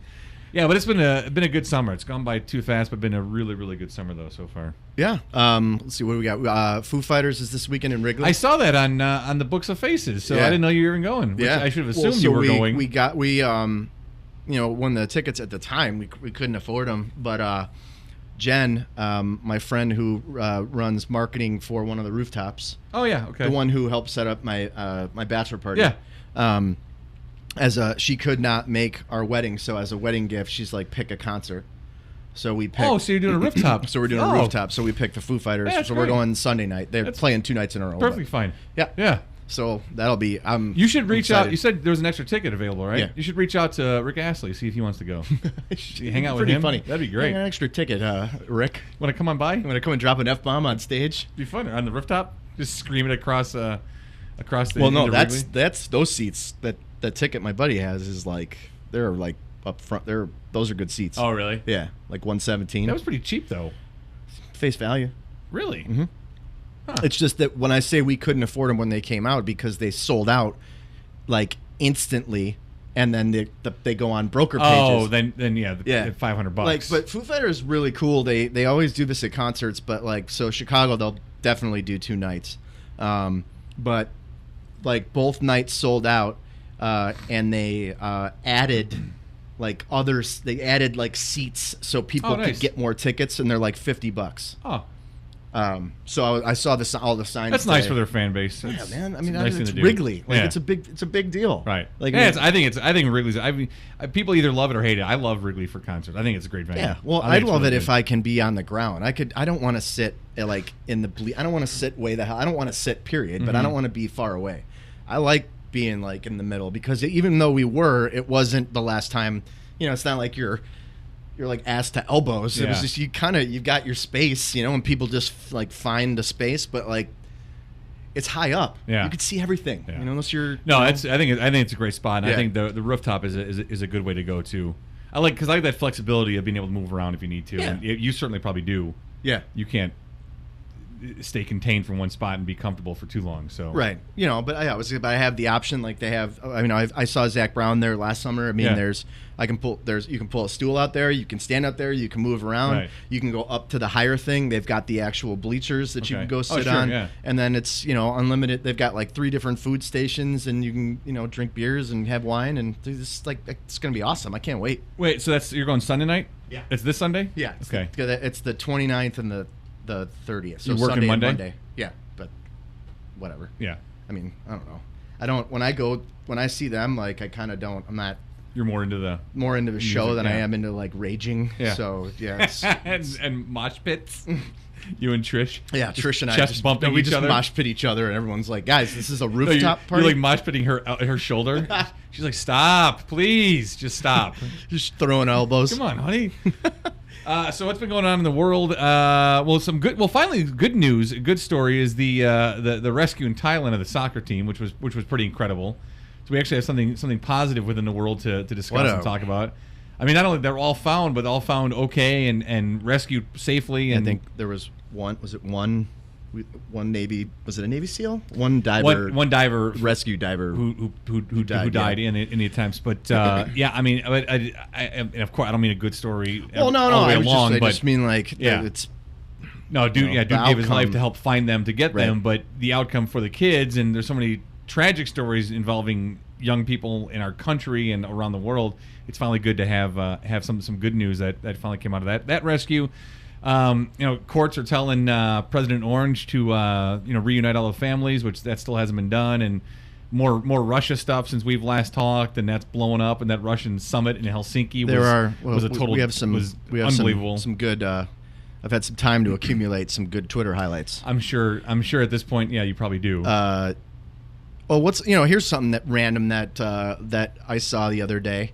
Speaker 6: yeah, but it's been a good summer. It's gone by too fast, but been a really really good summer though so far.
Speaker 7: Yeah. Let's see what do we got. Foo Fighters is this weekend in Wrigley.
Speaker 6: I saw that on the Books of Faces, so I didn't know you were even going. Which I should have assumed you were going.
Speaker 7: When the tickets at the time we couldn't afford them, but Jen, my friend who runs marketing for one of the rooftops.
Speaker 6: Oh yeah, okay.
Speaker 7: The one who helped set up my my bachelor party.
Speaker 6: Yeah.
Speaker 7: She could not make our wedding, so as a wedding gift, she's like, pick a concert. So we picked.
Speaker 6: Oh, so you're doing a rooftop.
Speaker 7: So we're doing a rooftop. So we picked the Foo Fighters.
Speaker 6: Yeah, that's
Speaker 7: so
Speaker 6: great.
Speaker 7: we're going Sunday night. They're playing 2 nights in a row.
Speaker 6: Perfectly fine.
Speaker 7: Yeah.
Speaker 6: Yeah.
Speaker 7: So that'll be.
Speaker 6: You should reach out.
Speaker 7: excited.
Speaker 6: You said there was an extra ticket available, right?
Speaker 7: Yeah.
Speaker 6: You should reach out to Rick Astley, see if he wants to go. Hang out with
Speaker 7: Pretty
Speaker 6: him.
Speaker 7: funny.
Speaker 6: That'd be great.
Speaker 7: Yeah, an extra ticket, Rick.
Speaker 6: Want to come on by?
Speaker 7: I'm gonna come and drop an F-bomb on stage.
Speaker 6: Be fun on the rooftop. Just scream it across the.
Speaker 7: Well, no,
Speaker 6: into
Speaker 7: that's
Speaker 6: Wrigley.
Speaker 7: those seats. That ticket my buddy has is like they're like up front. Those are good seats.
Speaker 6: Oh, really?
Speaker 7: Yeah, like 117.
Speaker 6: That was pretty cheap, though.
Speaker 7: Face value.
Speaker 6: Really?
Speaker 7: Mm-hmm.
Speaker 6: Huh.
Speaker 7: It's just that when I say we couldn't afford them when they came out because they sold out like instantly, and then they go on broker pages.
Speaker 6: Oh, then yeah, $500.
Speaker 7: Like, but Foo Fighters is really cool. They always do this at concerts, but like so Chicago they'll definitely do 2 nights, but like both nights sold out, and they added like others. They added like seats so people
Speaker 6: nice.
Speaker 7: could get more tickets, and they're like $50.
Speaker 6: Oh,
Speaker 7: So I saw all the signs.
Speaker 6: that's nice
Speaker 7: today.
Speaker 6: for their fan base.
Speaker 7: Yeah,
Speaker 6: It's-
Speaker 7: man. I
Speaker 6: it's
Speaker 7: mean,
Speaker 6: a nice thing
Speaker 7: it's
Speaker 6: to do.
Speaker 7: Wrigley. Like
Speaker 6: Yeah.
Speaker 7: it's a big deal.
Speaker 6: Right.
Speaker 7: Like
Speaker 6: yeah, I think Wrigley's. People either love it or hate it. I love Wrigley for concerts. I think it's a great venue.
Speaker 7: Yeah. Well,
Speaker 6: I think
Speaker 7: I'd
Speaker 6: it's
Speaker 7: love
Speaker 6: really
Speaker 7: it if
Speaker 6: good.
Speaker 7: I can be on the ground. I don't want to sit like in the. I don't want to sit way the hell. I don't want to sit. Period. But I don't want to be far away. I like being like in the middle because even though it wasn't the last time. It's not like you're like ass to elbows. It was
Speaker 6: Yeah.
Speaker 7: just you've got your space, and people just like find the space, but like it's high up.
Speaker 6: Yeah.
Speaker 7: You can see everything.
Speaker 6: Yeah.
Speaker 7: Unless you're
Speaker 6: No, I think it's a great spot, and I
Speaker 7: Yeah.
Speaker 6: think the rooftop is a good way to go too. I like that flexibility of being able to move around if you need to.
Speaker 7: Yeah.
Speaker 6: And you certainly probably do.
Speaker 7: yeah.
Speaker 6: You can't stay contained from one spot and be comfortable for too long. So
Speaker 7: Right. But I have the option like they have. I saw Zach Brown there last summer. I mean,
Speaker 6: Yeah.
Speaker 7: you can pull a stool out there. You can stand out there. You can move around.
Speaker 6: Right.
Speaker 7: You can go up to the higher thing. They've got the actual bleachers that you
Speaker 6: Okay.
Speaker 7: can go
Speaker 6: Oh,
Speaker 7: sit
Speaker 6: sure,
Speaker 7: on.
Speaker 6: yeah.
Speaker 7: And then it's unlimited. They've got like 3 different food stations, and you can drink beers and have wine, and it's gonna be awesome. I can't wait.
Speaker 6: Wait, so you're going Sunday night?
Speaker 7: Yeah.
Speaker 6: It's this Sunday?
Speaker 7: Yeah.
Speaker 6: Okay.
Speaker 7: It's the 29th and the 30th. So
Speaker 6: You working
Speaker 7: Sunday and
Speaker 6: Monday?
Speaker 7: Yeah, but whatever.
Speaker 6: Yeah.
Speaker 7: I mean, I don't know. When I see them, like I kind of don't. I'm not
Speaker 6: You're more into the
Speaker 7: more into the show
Speaker 6: Music,
Speaker 7: than I
Speaker 6: yeah.
Speaker 7: am into like raging.
Speaker 6: Yeah.
Speaker 7: So yeah,
Speaker 6: and mosh pits. You and Trish.
Speaker 7: yeah. Trish and I
Speaker 6: Chest bumping
Speaker 7: we
Speaker 6: each
Speaker 7: just
Speaker 6: other?
Speaker 7: mosh pit each other, and everyone's like, "Guys, this is a
Speaker 6: No,
Speaker 7: rooftop
Speaker 6: you're
Speaker 7: party."
Speaker 6: like mosh pitting her shoulder. She's like, "Stop, please, just stop."
Speaker 7: just throwing elbows.
Speaker 6: Come on, honey. So what's been going on in the world? Finally, good news. A good story is the rescue in Thailand of the soccer team, which was pretty incredible. So we actually have something positive within the world to discuss and talk about. I mean, not only they're all found, but all found okay and rescued safely. And
Speaker 7: I think there was one. Was it one Navy? Was it a Navy SEAL? One diver.
Speaker 6: One diver,
Speaker 7: rescue diver
Speaker 6: who died in the attempts. But yeah, I mean, and of course, I don't mean a good story.
Speaker 7: Well, no. I just mean like it's.
Speaker 6: No, dude gave his life to help find them, to get them, but the outcome for the kids, and there's so many tragic stories involving young people in our country and around the world. It's finally good to have some good news that finally came out of that rescue. Courts are telling President Orange to reunite all the families, which that still hasn't been done, and more Russia stuff since we've last talked, and that's blowing up. And that Russian summit in Helsinki was unbelievable.
Speaker 7: Some good. I've had some time to accumulate some good Twitter highlights.
Speaker 6: I'm sure at this point, yeah, you probably do.
Speaker 7: Well, here's something that random that I saw the other day.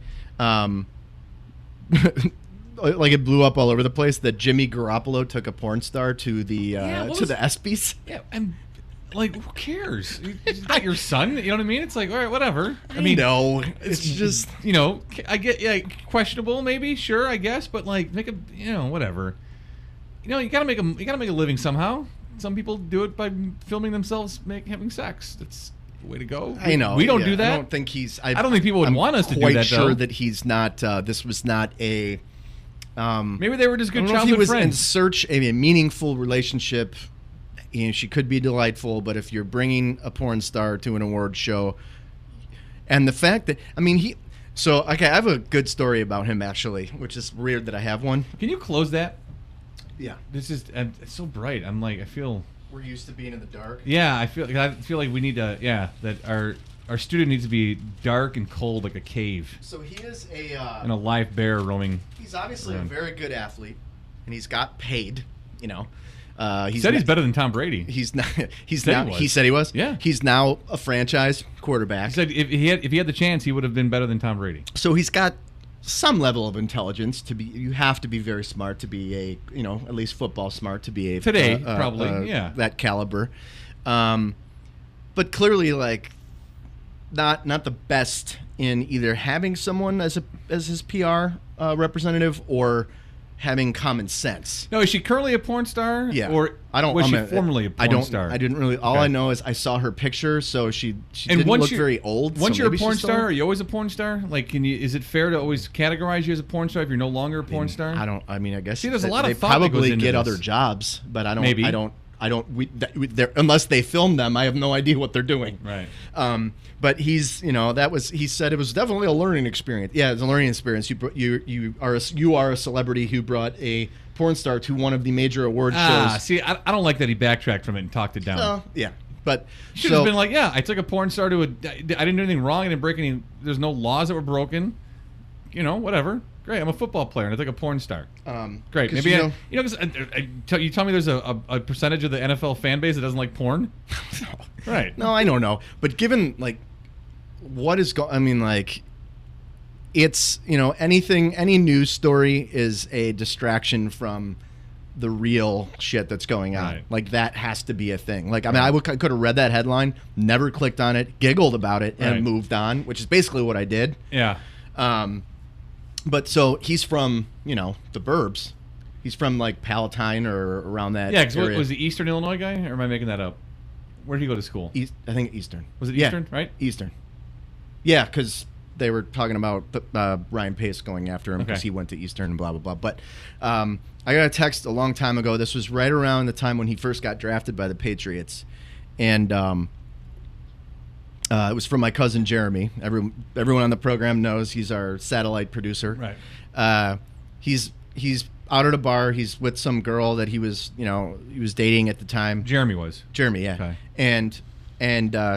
Speaker 7: Like it blew up all over the place that Jimmy Garoppolo took a porn star to the ESPYs.
Speaker 6: Yeah, and like, who cares? It's not your son. You know what I mean? It's like, all right, whatever. I mean,
Speaker 7: no, it's just
Speaker 6: I get questionable, maybe, sure, I guess, but like, make a whatever. You gotta make a living somehow. Some people do it by filming themselves having sex. That's the way to go.
Speaker 7: I know.
Speaker 6: We don't do that.
Speaker 7: I don't think he's.
Speaker 6: I don't think people would want us to do that. I'm
Speaker 7: quite sure
Speaker 6: though.
Speaker 7: that he's not. This was not a.
Speaker 6: Maybe they were just good childhood friends.
Speaker 7: He was in search of a meaningful relationship. She could be delightful, but if you're bringing a porn star to an award show, and the fact that I have a good story about him actually, which is weird that I have one.
Speaker 6: Can you close that?
Speaker 7: Yeah.
Speaker 6: This is it's so bright. I'm like, I feel
Speaker 7: we're used to being in the dark.
Speaker 6: Yeah, I feel like we need to that our studio needs to be dark and cold like a cave.
Speaker 7: So he is
Speaker 6: and a live bear roaming.
Speaker 7: He's obviously a very good athlete, and he's got paid.
Speaker 6: He said he's better than Tom Brady.
Speaker 7: He's not. He said he was.
Speaker 6: Yeah.
Speaker 7: He's now a franchise quarterback.
Speaker 6: He said if he had the chance, he would have been better than Tom Brady.
Speaker 7: So he's got some level of intelligence to be. You have to be very smart to be at least football smart to be a
Speaker 6: today
Speaker 7: that caliber. But clearly not the best in either having someone as his PR representative or having common sense.
Speaker 6: No, is she currently a porn star?
Speaker 7: Yeah.
Speaker 6: Or was she formerly a porn star?
Speaker 7: I didn't really. All I know is I saw her picture, so she didn't look very old.
Speaker 6: Once you're a porn star, are you always a porn star? Like, is it fair to always categorize you as a porn star if you're no longer a porn star?
Speaker 7: I guess.
Speaker 6: See, there's a lot of
Speaker 7: they
Speaker 6: thought that goes
Speaker 7: probably
Speaker 6: into
Speaker 7: get
Speaker 6: this.
Speaker 7: other jobs, but I don't.
Speaker 6: Maybe.
Speaker 7: Unless they film them, I have no idea what they're doing.
Speaker 6: Right.
Speaker 7: But he said it was definitely a learning experience. Yeah, it's a learning experience. You are a celebrity who brought a porn star to one of the major award shows.
Speaker 6: See, I don't like that he backtracked from it and talked it down.
Speaker 7: Yeah, but
Speaker 6: should have been like, yeah, I took a porn star to I didn't do anything wrong. I didn't break any. There's no laws that were broken. Whatever. Great, I'm a football player and I took a porn star. Great, maybe because you tell me there's a percentage of the NFL fan base that doesn't like porn. Right.
Speaker 7: No, I don't know, but given what is it's any news story is a distraction from the real shit that's going on.
Speaker 6: Right.
Speaker 7: Like that has to be a thing. I could have read that headline, never clicked on it, giggled about it, and moved on, which is basically what I did.
Speaker 6: Yeah.
Speaker 7: But so he's from the burbs. He's from Palatine or around that.
Speaker 6: Yeah, because
Speaker 7: area.
Speaker 6: was the Eastern Illinois guy, or am I making that up? Where did he go to school?
Speaker 7: I think Eastern.
Speaker 6: Was it Eastern? Right.
Speaker 7: Eastern. Yeah, because they were talking about Ryan Pace going after him because he went to Eastern and blah, blah, blah. But I got a text a long time ago. This was right around the time when he first got drafted by the Patriots. And it was from my cousin Jeremy. Everyone on the program knows he's our satellite producer.
Speaker 6: Right.
Speaker 7: He's out at a bar. He's with some girl that he was dating at the time.
Speaker 6: Jeremy was.
Speaker 7: Jeremy, yeah.
Speaker 6: Okay.
Speaker 7: And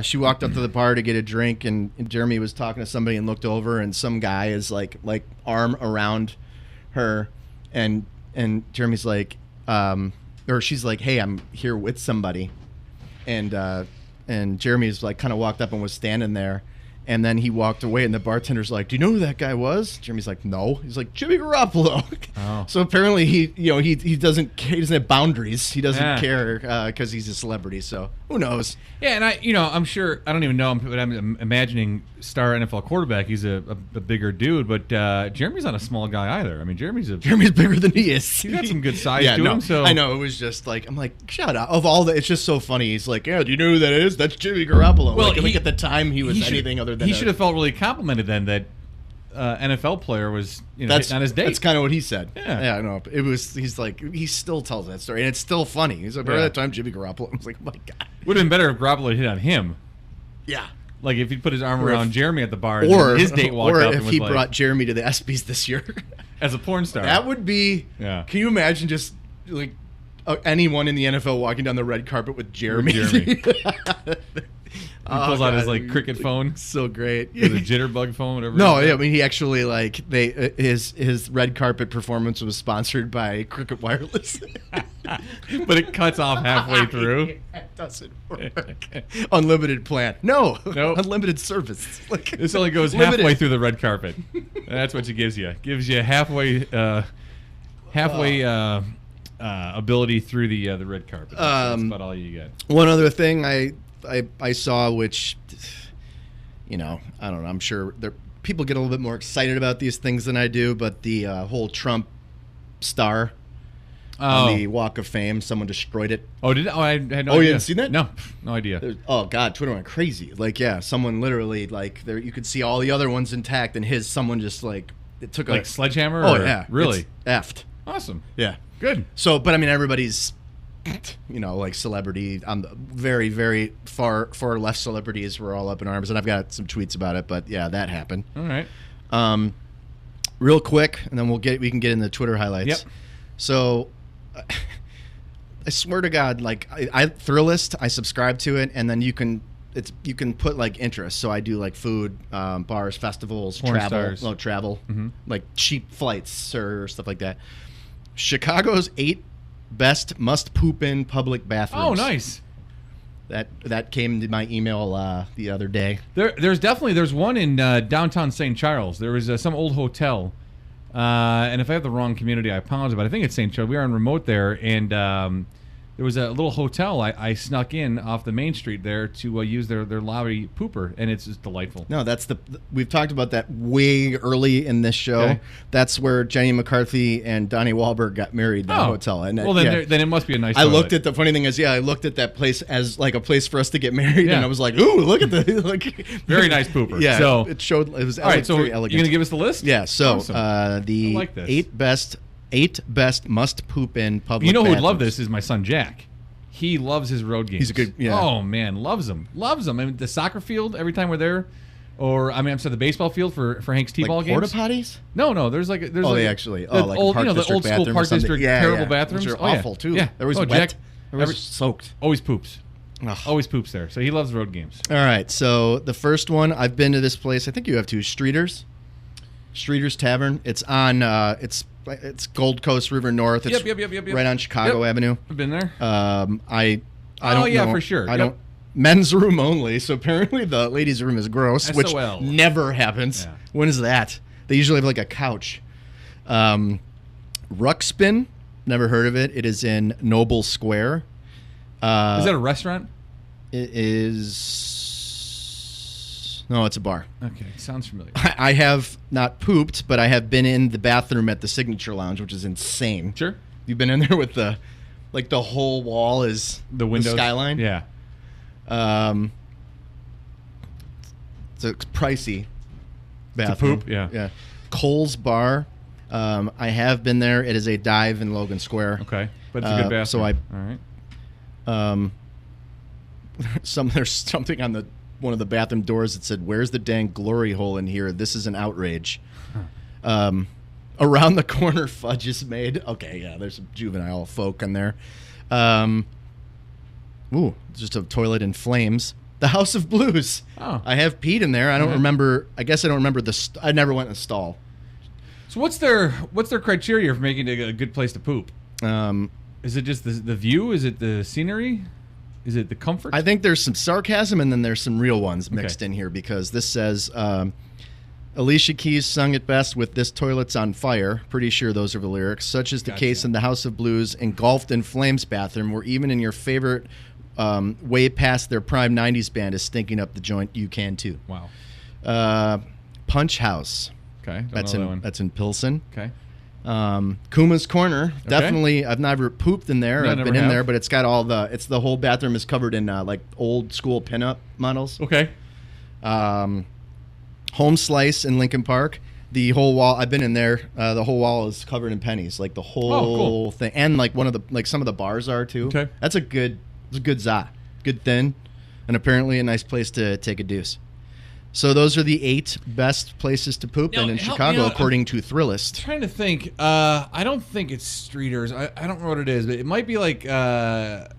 Speaker 7: she walked up to the bar to get a drink, and Jeremy was talking to somebody and looked over, and some guy is like arm around her, and Jeremy's like, or she's like, hey, I'm here with somebody, and Jeremy's kind of walked up and was standing there, And then he walked away, and the bartender's like, "Do you know who that guy was?" Jeremy's like, "No." He's like, "Jimmy Garoppolo."
Speaker 6: Oh.
Speaker 7: So apparently he doesn't have boundaries. He doesn't care because he's a celebrity. So who knows?
Speaker 6: Yeah, and I'm sure, I don't even know, but I'm imagining star NFL quarterback. He's a bigger dude, but Jeremy's not a small guy either. I mean, Jeremy's bigger
Speaker 7: than he is.
Speaker 6: He's got some good size to him. So
Speaker 7: I know, it was just like, I'm like, shut up. Of all the, it's just so funny. He's like, "Yeah, do you know who that is? That's Jimmy Garoppolo."
Speaker 6: Well,
Speaker 7: like, I think at the time he was anything other than
Speaker 6: he should have felt really complimented then that NFL player was
Speaker 7: that's
Speaker 6: hitting on his date.
Speaker 7: That's kind of what he said.
Speaker 6: Yeah,
Speaker 7: I know. It was. He's like, he still tells that story, and it's still funny. He's like, "Remember that time Jimmy Garoppolo?" I was like, "Oh my god."
Speaker 6: Would have been better if Garoppolo hit on him.
Speaker 7: Yeah.
Speaker 6: Like if he put his arm around Jeremy at the bar, and his date walked up,
Speaker 7: or if
Speaker 6: and was
Speaker 7: he
Speaker 6: like,
Speaker 7: brought Jeremy to the ESPYs this year
Speaker 6: as a porn star.
Speaker 7: That would be.
Speaker 6: Yeah.
Speaker 7: Can you imagine just like anyone in the NFL walking down the red carpet with Jeremy?
Speaker 6: He pulls out his like cricket phone.
Speaker 7: So great.
Speaker 6: Or the jitterbug phone, whatever.
Speaker 7: No, I mean he actually like his red carpet performance was sponsored by Cricket Wireless.
Speaker 6: But it cuts off halfway through.
Speaker 7: It doesn't work. Unlimited plan. No.
Speaker 6: Nope.
Speaker 7: Unlimited service. Like,
Speaker 6: this only goes
Speaker 7: limited.
Speaker 6: halfway through the red carpet. That's what it gives you. Gives you halfway ability through the red carpet. That's about all you get.
Speaker 7: One other thing I saw, which, I don't know. I'm sure people get a little bit more excited about these things than I do, but the whole Trump star on the Walk of Fame, someone destroyed it.
Speaker 6: Oh, did I had no idea.
Speaker 7: Oh, you didn't see that?
Speaker 6: No idea.
Speaker 7: Oh God, Twitter went crazy. Like, yeah, someone literally like there. You could see all the other ones intact, and someone just like it took
Speaker 6: like sledgehammer.
Speaker 7: Oh
Speaker 6: or,
Speaker 7: yeah,
Speaker 6: really
Speaker 7: it's effed.
Speaker 6: Awesome.
Speaker 7: Yeah,
Speaker 6: good.
Speaker 7: So, but I mean, everybody's. Like celebrity on the very, very far left celebrities were all up in arms, and I've got some tweets about it. But yeah, that happened.
Speaker 6: All right.
Speaker 7: Real quick, and then we can get into the Twitter highlights.
Speaker 6: Yep.
Speaker 7: So, I swear to God, like I Thrillist, I subscribe to it, and then you can put like interests. So I do like food, bars, festivals,
Speaker 6: Porn
Speaker 7: travel,
Speaker 6: stars.
Speaker 7: Like cheap flights or stuff like that. Chicago's 8 best must poop in public bathrooms.
Speaker 6: Oh, nice.
Speaker 7: That came to my email the other day.
Speaker 6: There's one in downtown St. Charles. There was some old hotel, and if I have the wrong community, I apologize, but I think it's St. Charles. We are on remote there, and there was a little hotel I snuck in off the main street there to use their lobby pooper, and it's just delightful.
Speaker 7: No, we've talked about that way early in this show.
Speaker 6: Okay.
Speaker 7: That's where Jenny McCarthy and Donnie Wahlberg got married. That hotel. And
Speaker 6: then it must be a nice.
Speaker 7: I looked at the funny thing is, I looked at that place as like a place for us to get married,
Speaker 6: Yeah.
Speaker 7: and I was like, ooh, look at the like
Speaker 6: very nice pooper.
Speaker 7: Yeah,
Speaker 6: so
Speaker 7: it showed it was
Speaker 6: all right. So
Speaker 7: very
Speaker 6: you're
Speaker 7: elegant.
Speaker 6: gonna give us the list?
Speaker 7: Yeah. So
Speaker 6: Awesome.
Speaker 7: the
Speaker 6: I like this.
Speaker 7: 8 best must poop in public.
Speaker 6: You know who would
Speaker 7: bathrooms.
Speaker 6: love this is my son Jack. He loves his road games.
Speaker 7: He's a good. Yeah.
Speaker 6: Oh man, loves them. I mean, the soccer field every time we're there, or I'm sorry, the baseball field for Hank's T-ball
Speaker 7: like
Speaker 6: games.
Speaker 7: porta potties?
Speaker 6: No. There's like
Speaker 7: Oh,
Speaker 6: like,
Speaker 7: they actually.
Speaker 6: the
Speaker 7: Like
Speaker 6: old,
Speaker 7: Park
Speaker 6: the
Speaker 7: District
Speaker 6: old school
Speaker 7: bathroom or
Speaker 6: Park
Speaker 7: something.
Speaker 6: District
Speaker 7: Yeah,
Speaker 6: terrible
Speaker 7: yeah.
Speaker 6: bathrooms.
Speaker 7: Which are
Speaker 6: Oh, yeah.
Speaker 7: awful too.
Speaker 6: Yeah.
Speaker 7: There was
Speaker 6: oh,
Speaker 7: wet.
Speaker 6: Jack,
Speaker 7: There was soaked.
Speaker 6: always poops.
Speaker 7: Ugh.
Speaker 6: Always poops there. So he loves road games.
Speaker 7: All right, so the first one, I've been to this place. I think you have too. Streeter's Tavern. It's on. It's Gold Coast River North. It's
Speaker 6: Yep.
Speaker 7: right on Chicago Avenue.
Speaker 6: I've been there.
Speaker 7: I don't know.
Speaker 6: for sure.
Speaker 7: I don't. Men's room only. So apparently the ladies' room is gross, which
Speaker 6: SOL.
Speaker 7: never happens.
Speaker 6: Yeah.
Speaker 7: When is that? They usually have like a couch. Ruckspin. Never heard of it. It is in Noble Square.
Speaker 6: Is that a restaurant?
Speaker 7: It is. No, it's a bar.
Speaker 6: Okay, sounds familiar.
Speaker 7: I have not pooped, but I have been in the bathroom at the Signature Lounge, which is insane.
Speaker 6: Sure.
Speaker 7: You've been in there with the whole wall is
Speaker 6: The windows.
Speaker 7: skyline.
Speaker 6: Yeah.
Speaker 7: So it's pricey. Bathroom.
Speaker 6: poop? Yeah.
Speaker 7: Yeah. Cole's Bar. I have been there. It is a dive in Logan Square.
Speaker 6: Okay, but it's a good bathroom.
Speaker 7: So
Speaker 6: all right.
Speaker 7: There's something on one of the bathroom doors that said, "Where's the dang glory hole in here? This is an outrage." Around the corner, fudge is made. Okay, yeah, there's some juvenile folk in there. Just a toilet in flames. The House of Blues.
Speaker 6: Oh.
Speaker 7: I have peed in there. I don't remember. I guess I don't remember I never went in the stall.
Speaker 6: So what's their criteria for making it a good place to poop? Is it just the view? Is it the scenery? Is it the comfort?
Speaker 7: I think there's some sarcasm and then there's some real ones mixed in here because this says Alicia Keys sung it best with "This Toilet's on Fire." Pretty sure those are the lyrics. Such is the case in the House of Blues, engulfed in flames bathroom, where even in your favorite way past their prime 90s band is stinking up the joint. You can too.
Speaker 6: Wow.
Speaker 7: Punch House.
Speaker 6: Okay.
Speaker 7: That's in Pilsen.
Speaker 6: Okay.
Speaker 7: Kuma's Corner.
Speaker 6: Okay.
Speaker 7: Definitely. I've never pooped in there.
Speaker 6: No,
Speaker 7: I've
Speaker 6: never
Speaker 7: been in
Speaker 6: have.
Speaker 7: there, but it's got all the whole bathroom is covered in like old school pinup models.
Speaker 6: Okay.
Speaker 7: Home Slice in Lincoln Park. The whole wall. I've been in there. The whole wall is covered in pennies, like the whole thing, and like some of the bars are too.
Speaker 6: Okay.
Speaker 7: That's a good za, good thin, and apparently a nice place to take a deuce. So those are the 8 best places to poop in Chicago, according to Thrillist.
Speaker 6: Trying to think. I don't think it's Streeters. I don't know what it is, but it might be like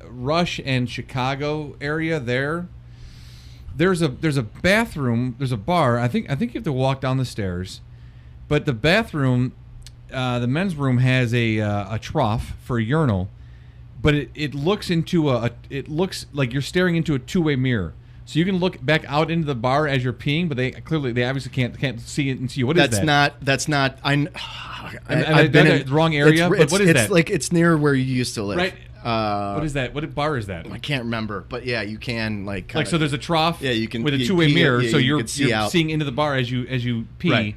Speaker 6: Rush and Chicago area there. There's a bathroom. There's a bar. I think you have to walk down the stairs, but the bathroom, the men's room has a trough for a urinal, but it looks into it looks like you're staring into a two-way mirror. So you can look back out into the bar as you're peeing, but they obviously can't see it and see you. What is that?
Speaker 7: That's not.
Speaker 6: I've been in the wrong area. But what is that?
Speaker 7: It's like it's near where you used to live.
Speaker 6: Right. What is that? What bar is that?
Speaker 7: I can't remember, but yeah, you can like.
Speaker 6: So there's a trough.
Speaker 7: Yeah, you can
Speaker 6: with a two-way mirror, so you're
Speaker 7: out.
Speaker 6: seeing into the bar as you pee.
Speaker 7: Right.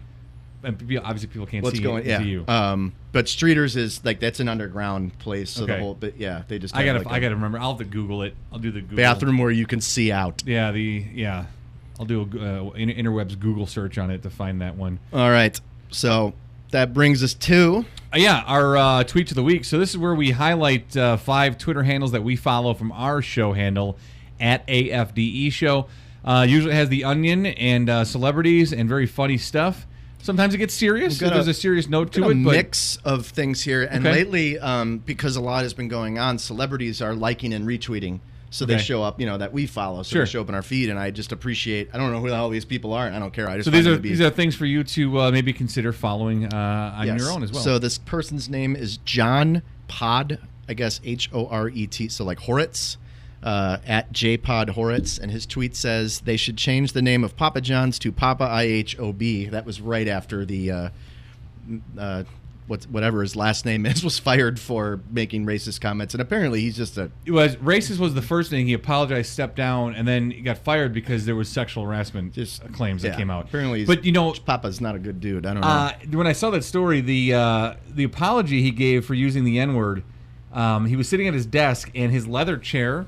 Speaker 6: And obviously people can't
Speaker 7: What's
Speaker 6: see
Speaker 7: going. Yeah.
Speaker 6: you.
Speaker 7: But Streeters is like that's an underground place. So
Speaker 6: Okay.
Speaker 7: the whole. But yeah, they just.
Speaker 6: I
Speaker 7: have
Speaker 6: gotta remember. I'll have to Google it. I'll do the Google
Speaker 7: bathroom where you can see out.
Speaker 6: Yeah. I'll do a interwebs Google search on it to find that one.
Speaker 7: All right. So that brings us to.
Speaker 6: Our tweets of the week. So this is where we highlight 5 Twitter handles that we follow from our show handle at AFDE Show. Usually has the Onion and celebrities and very funny stuff. Sometimes it gets serious. So there's a serious note to it.
Speaker 7: But mix of things here. And lately, because a lot has been going on, celebrities are liking and retweeting. So they show up, that we follow. So they show up in our feed, and I just appreciate. I don't know who the hell these people are, and I don't care. I just
Speaker 6: these are things for you to maybe consider following on your own as well.
Speaker 7: So this person's name is John Pod, I guess HORET. So like Horitz, at JPod Horitz, and his tweet says they should change the name of Papa John's to Papa IHOB. That was right after the whatever his last name is was fired for making racist comments, and apparently he's just
Speaker 6: racist was the first thing. He apologized, stepped down, and then he got fired because there was sexual harassment claims that came out.
Speaker 7: Apparently,
Speaker 6: but
Speaker 7: Papa's not a good dude. I don't know.
Speaker 6: When I saw that story, the apology he gave for using the N-word, he was sitting at his desk, and his leather chair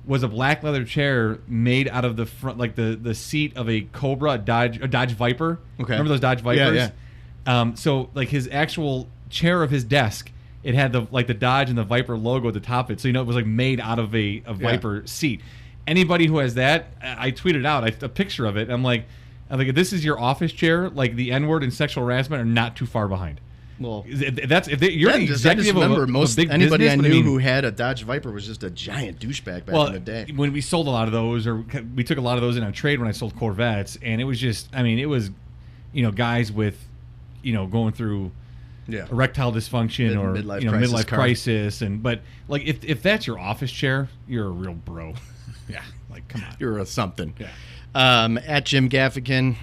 Speaker 6: was a black leather chair made out of the front, like the seat of a Cobra, a Dodge Viper. Okay, remember those Dodge Vipers?
Speaker 7: Yeah.
Speaker 6: So like his actual chair of his desk, it had the Dodge and the Viper logo at the top of it. So it was like made out of a Viper seat. Anybody who has that, I tweeted out a picture of it. I'm like, if this is your office chair, like the N-word and sexual harassment are not too far behind.
Speaker 7: Well,
Speaker 6: you're the executive of a big
Speaker 7: anybody
Speaker 6: business,
Speaker 7: I knew who had a Dodge Viper was just a giant douchebag back in the day.
Speaker 6: When we sold a lot of those, or we took a lot of those in on trade when I sold Corvettes, and it was just, it was, guys with, going through erectile dysfunction or midlife crisis, but like if that's your office chair, you're a real bro. Yeah, like come on,
Speaker 7: you're a something.
Speaker 6: Yeah.
Speaker 7: At Jim Gaffigan,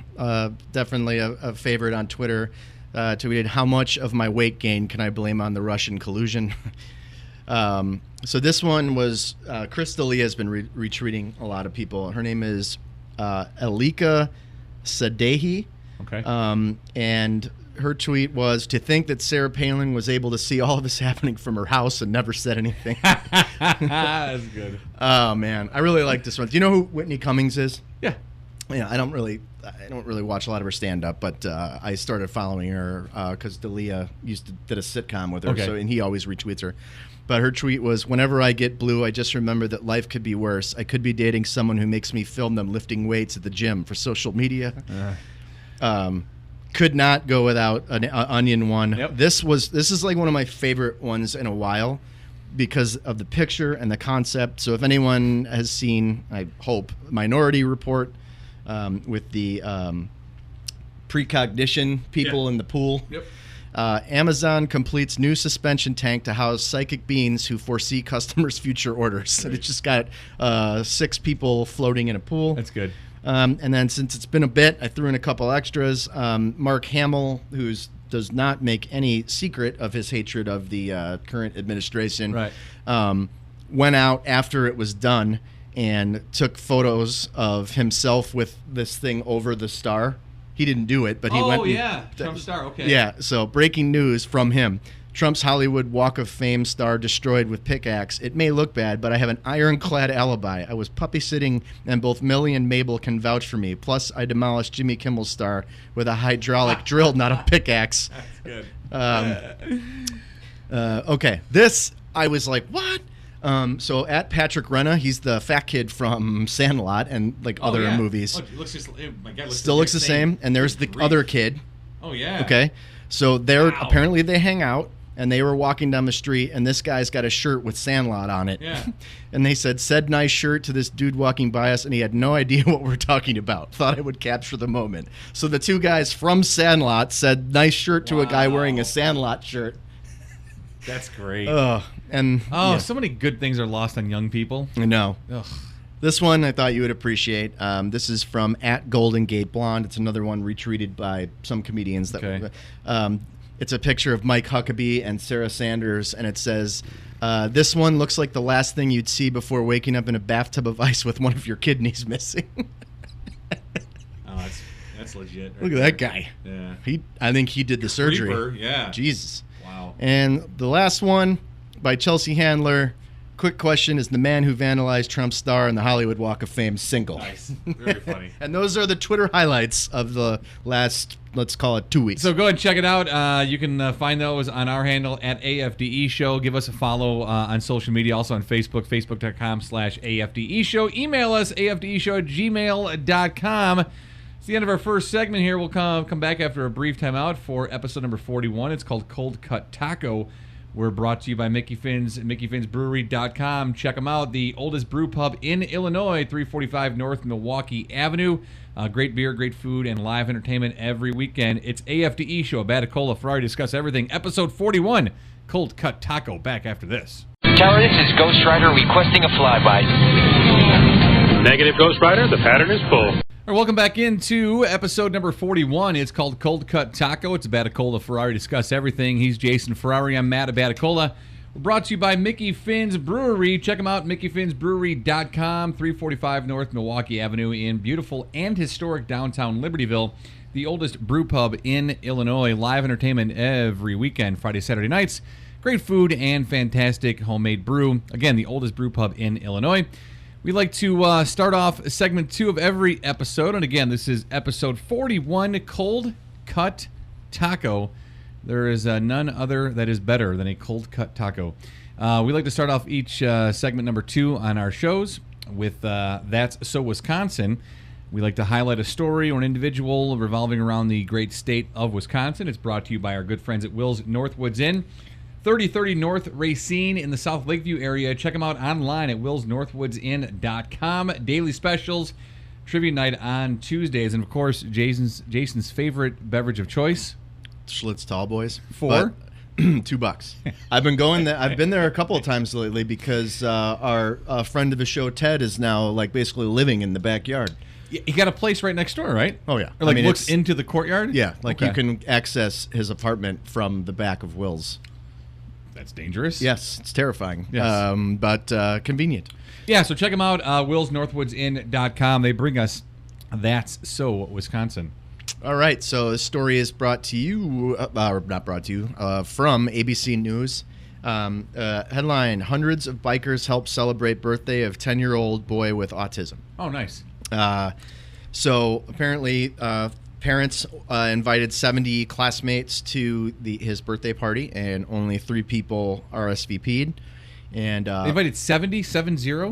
Speaker 7: definitely a favorite on Twitter. Tweeted, how much of my weight gain can I blame on the Russian collusion? So this one was Chris D'Elia has been retweeting a lot of people. Her name is Elika Sadehi. Okay. And her tweet was, to think that Sarah Palin was able to see all of this happening from her house and never said anything.
Speaker 6: That's good.
Speaker 7: Oh man, I really like this one. Do you know who Whitney Cummings is?
Speaker 6: Yeah.
Speaker 7: Yeah, I don't really watch a lot of her stand up, but I started following her because D'Elia did a sitcom with her, and he always retweets her. But her tweet was, whenever I get blue, I just remember that life could be worse. I could be dating someone who makes me film them lifting weights at the gym for social media. Could not go without an Onion one. Yep. This is like one of my favorite ones in a while because of the picture and the concept. So if anyone has seen, I hope, Minority Report with the precognition people in the pool.
Speaker 6: Yep.
Speaker 7: Amazon completes new suspension tank to house psychic beings who foresee customers' future orders. And it's just got 6 people floating in a pool.
Speaker 6: That's good.
Speaker 7: And then since it's been a bit, I threw in a couple extras. Mark Hamill, who does not make any secret of his hatred of the current administration,
Speaker 6: Right.
Speaker 7: Went out after it was done and took photos of himself with this thing over the star. He didn't do it, but he went.
Speaker 6: Oh, yeah. Trump star. Okay.
Speaker 7: Yeah, so breaking news from him. Trump's Hollywood Walk of Fame star destroyed with pickaxe. It may look bad, but I have an ironclad alibi. I was puppy sitting, and both Millie and Mabel can vouch for me. Plus, I demolished Jimmy Kimmel's star with a hydraulic drill, not a pickaxe.
Speaker 6: That's good.
Speaker 7: Okay, this, I was like, what? So at Patrick Renna, he's the fat kid from Sandlot and like other
Speaker 6: yeah.
Speaker 7: movies.
Speaker 6: Oh, it looks just, my God,
Speaker 7: Still looks the same. And there's the other kid.
Speaker 6: Oh, yeah.
Speaker 7: Okay. So they're
Speaker 6: Wow.
Speaker 7: apparently they hang out, and they were walking down the street, and this guy's got a shirt with Sandlot on it.
Speaker 6: Yeah.
Speaker 7: And they said nice shirt to this dude walking by us, and he had no idea what we're talking about. Thought I would capture the moment. So the 2 guys from Sandlot said nice shirt to a guy wearing a Sandlot shirt.
Speaker 6: That's great.
Speaker 7: And yeah.
Speaker 6: So many good things are lost on young people.
Speaker 7: I know.
Speaker 6: Ugh.
Speaker 7: This one I thought you would appreciate. This is from at Golden Gate Blonde. It's another one retweeted by some comedians.
Speaker 6: Okay.
Speaker 7: It's a picture of Mike Huckabee and Sarah Sanders, and it says, this one looks like the last thing you'd see before waking up in a bathtub of ice with one of your kidneys missing.
Speaker 6: Oh, that's legit. Right
Speaker 7: Look at that guy.
Speaker 6: Yeah.
Speaker 7: I think he did the surgery.
Speaker 6: Creeper, yeah.
Speaker 7: Jesus.
Speaker 6: Wow.
Speaker 7: And the last one by Chelsea Handler. Quick question, is the man who vandalized Trump's star in the Hollywood Walk of Fame single?
Speaker 6: Nice. Very funny.
Speaker 7: And those are the Twitter highlights of the last, let's call it 2 weeks.
Speaker 6: So go ahead and check it out. You can find those on our handle at AFDE Show. Give us a follow on social media, also on Facebook, facebook.com/AFDE Show. Email us, afdeshow@gmail.com. It's the end of our first segment here. We'll come back after a brief timeout for episode number 41. It's called Cold Cut Taco. We're brought to you by Mickey Finn's, MickeyFinnsBrewery.com. Check them out. The oldest brew pub in Illinois, 345 North Milwaukee Avenue. Great beer, great food, and live entertainment every weekend. It's AFDE Show, Batacola, Ferrari, discuss everything. Episode 41, Cold Cut Taco. Back after this.
Speaker 8: Tower, this is Ghost Rider requesting a flyby.
Speaker 9: Negative, Ghost Rider. The pattern is full.
Speaker 6: All right, welcome back into episode number 41. It's called Cold Cut Taco. It's a Batacola Ferrari discuss everything. He's Jason Ferrari. I'm Matt at Batacola. We're brought to you by Mickey Finn's Brewery. Check them out, MickeyFinnsBrewery.com, 345 North Milwaukee Avenue in beautiful and historic downtown Libertyville. The oldest brew pub in Illinois. Live entertainment every weekend, Friday, Saturday nights. Great food and fantastic homemade brew. Again, the oldest brew pub in Illinois. We like to start off segment 2 of every episode. And again, this is episode 41, Cold Cut Taco. There is none other that is better than a cold cut taco. We like to start off each segment number 2 on our shows with That's So Wisconsin. We like to highlight a story or an individual revolving around the great state of Wisconsin. It's brought to you by our good friends at Will's Northwoods Inn. 3030 North Racine in the South Lakeview area. Check them out online at willsnorthwoodsinn.com. Daily specials, trivia night on Tuesdays, and of course, Jason's favorite beverage of choice.
Speaker 7: Schlitz Tall Boys.
Speaker 6: $4.
Speaker 7: $2. I've been going there. I've been there a couple of times lately because our friend of the show, Ted, is now like basically living in the backyard.
Speaker 6: He got a place right next door, right?
Speaker 7: Oh yeah,
Speaker 6: Or like looks into the courtyard.
Speaker 7: Yeah, like
Speaker 6: Okay.
Speaker 7: you can access his apartment from the back of Will's.
Speaker 6: That's dangerous.
Speaker 7: Yes, it's terrifying.
Speaker 6: Yes.
Speaker 7: But convenient.
Speaker 6: Yeah, so check them out, willsnorthwoodsinn.com. They bring us That's So Wisconsin.
Speaker 7: All right, so this story is brought to you, or not brought to you, from ABC News. Headline, hundreds of bikers help celebrate birthday of 10-year-old boy with autism.
Speaker 6: Oh, nice.
Speaker 7: So apparently parents invited 70 classmates to his birthday party, and only 3 people RSVP'd. And
Speaker 6: They invited 70?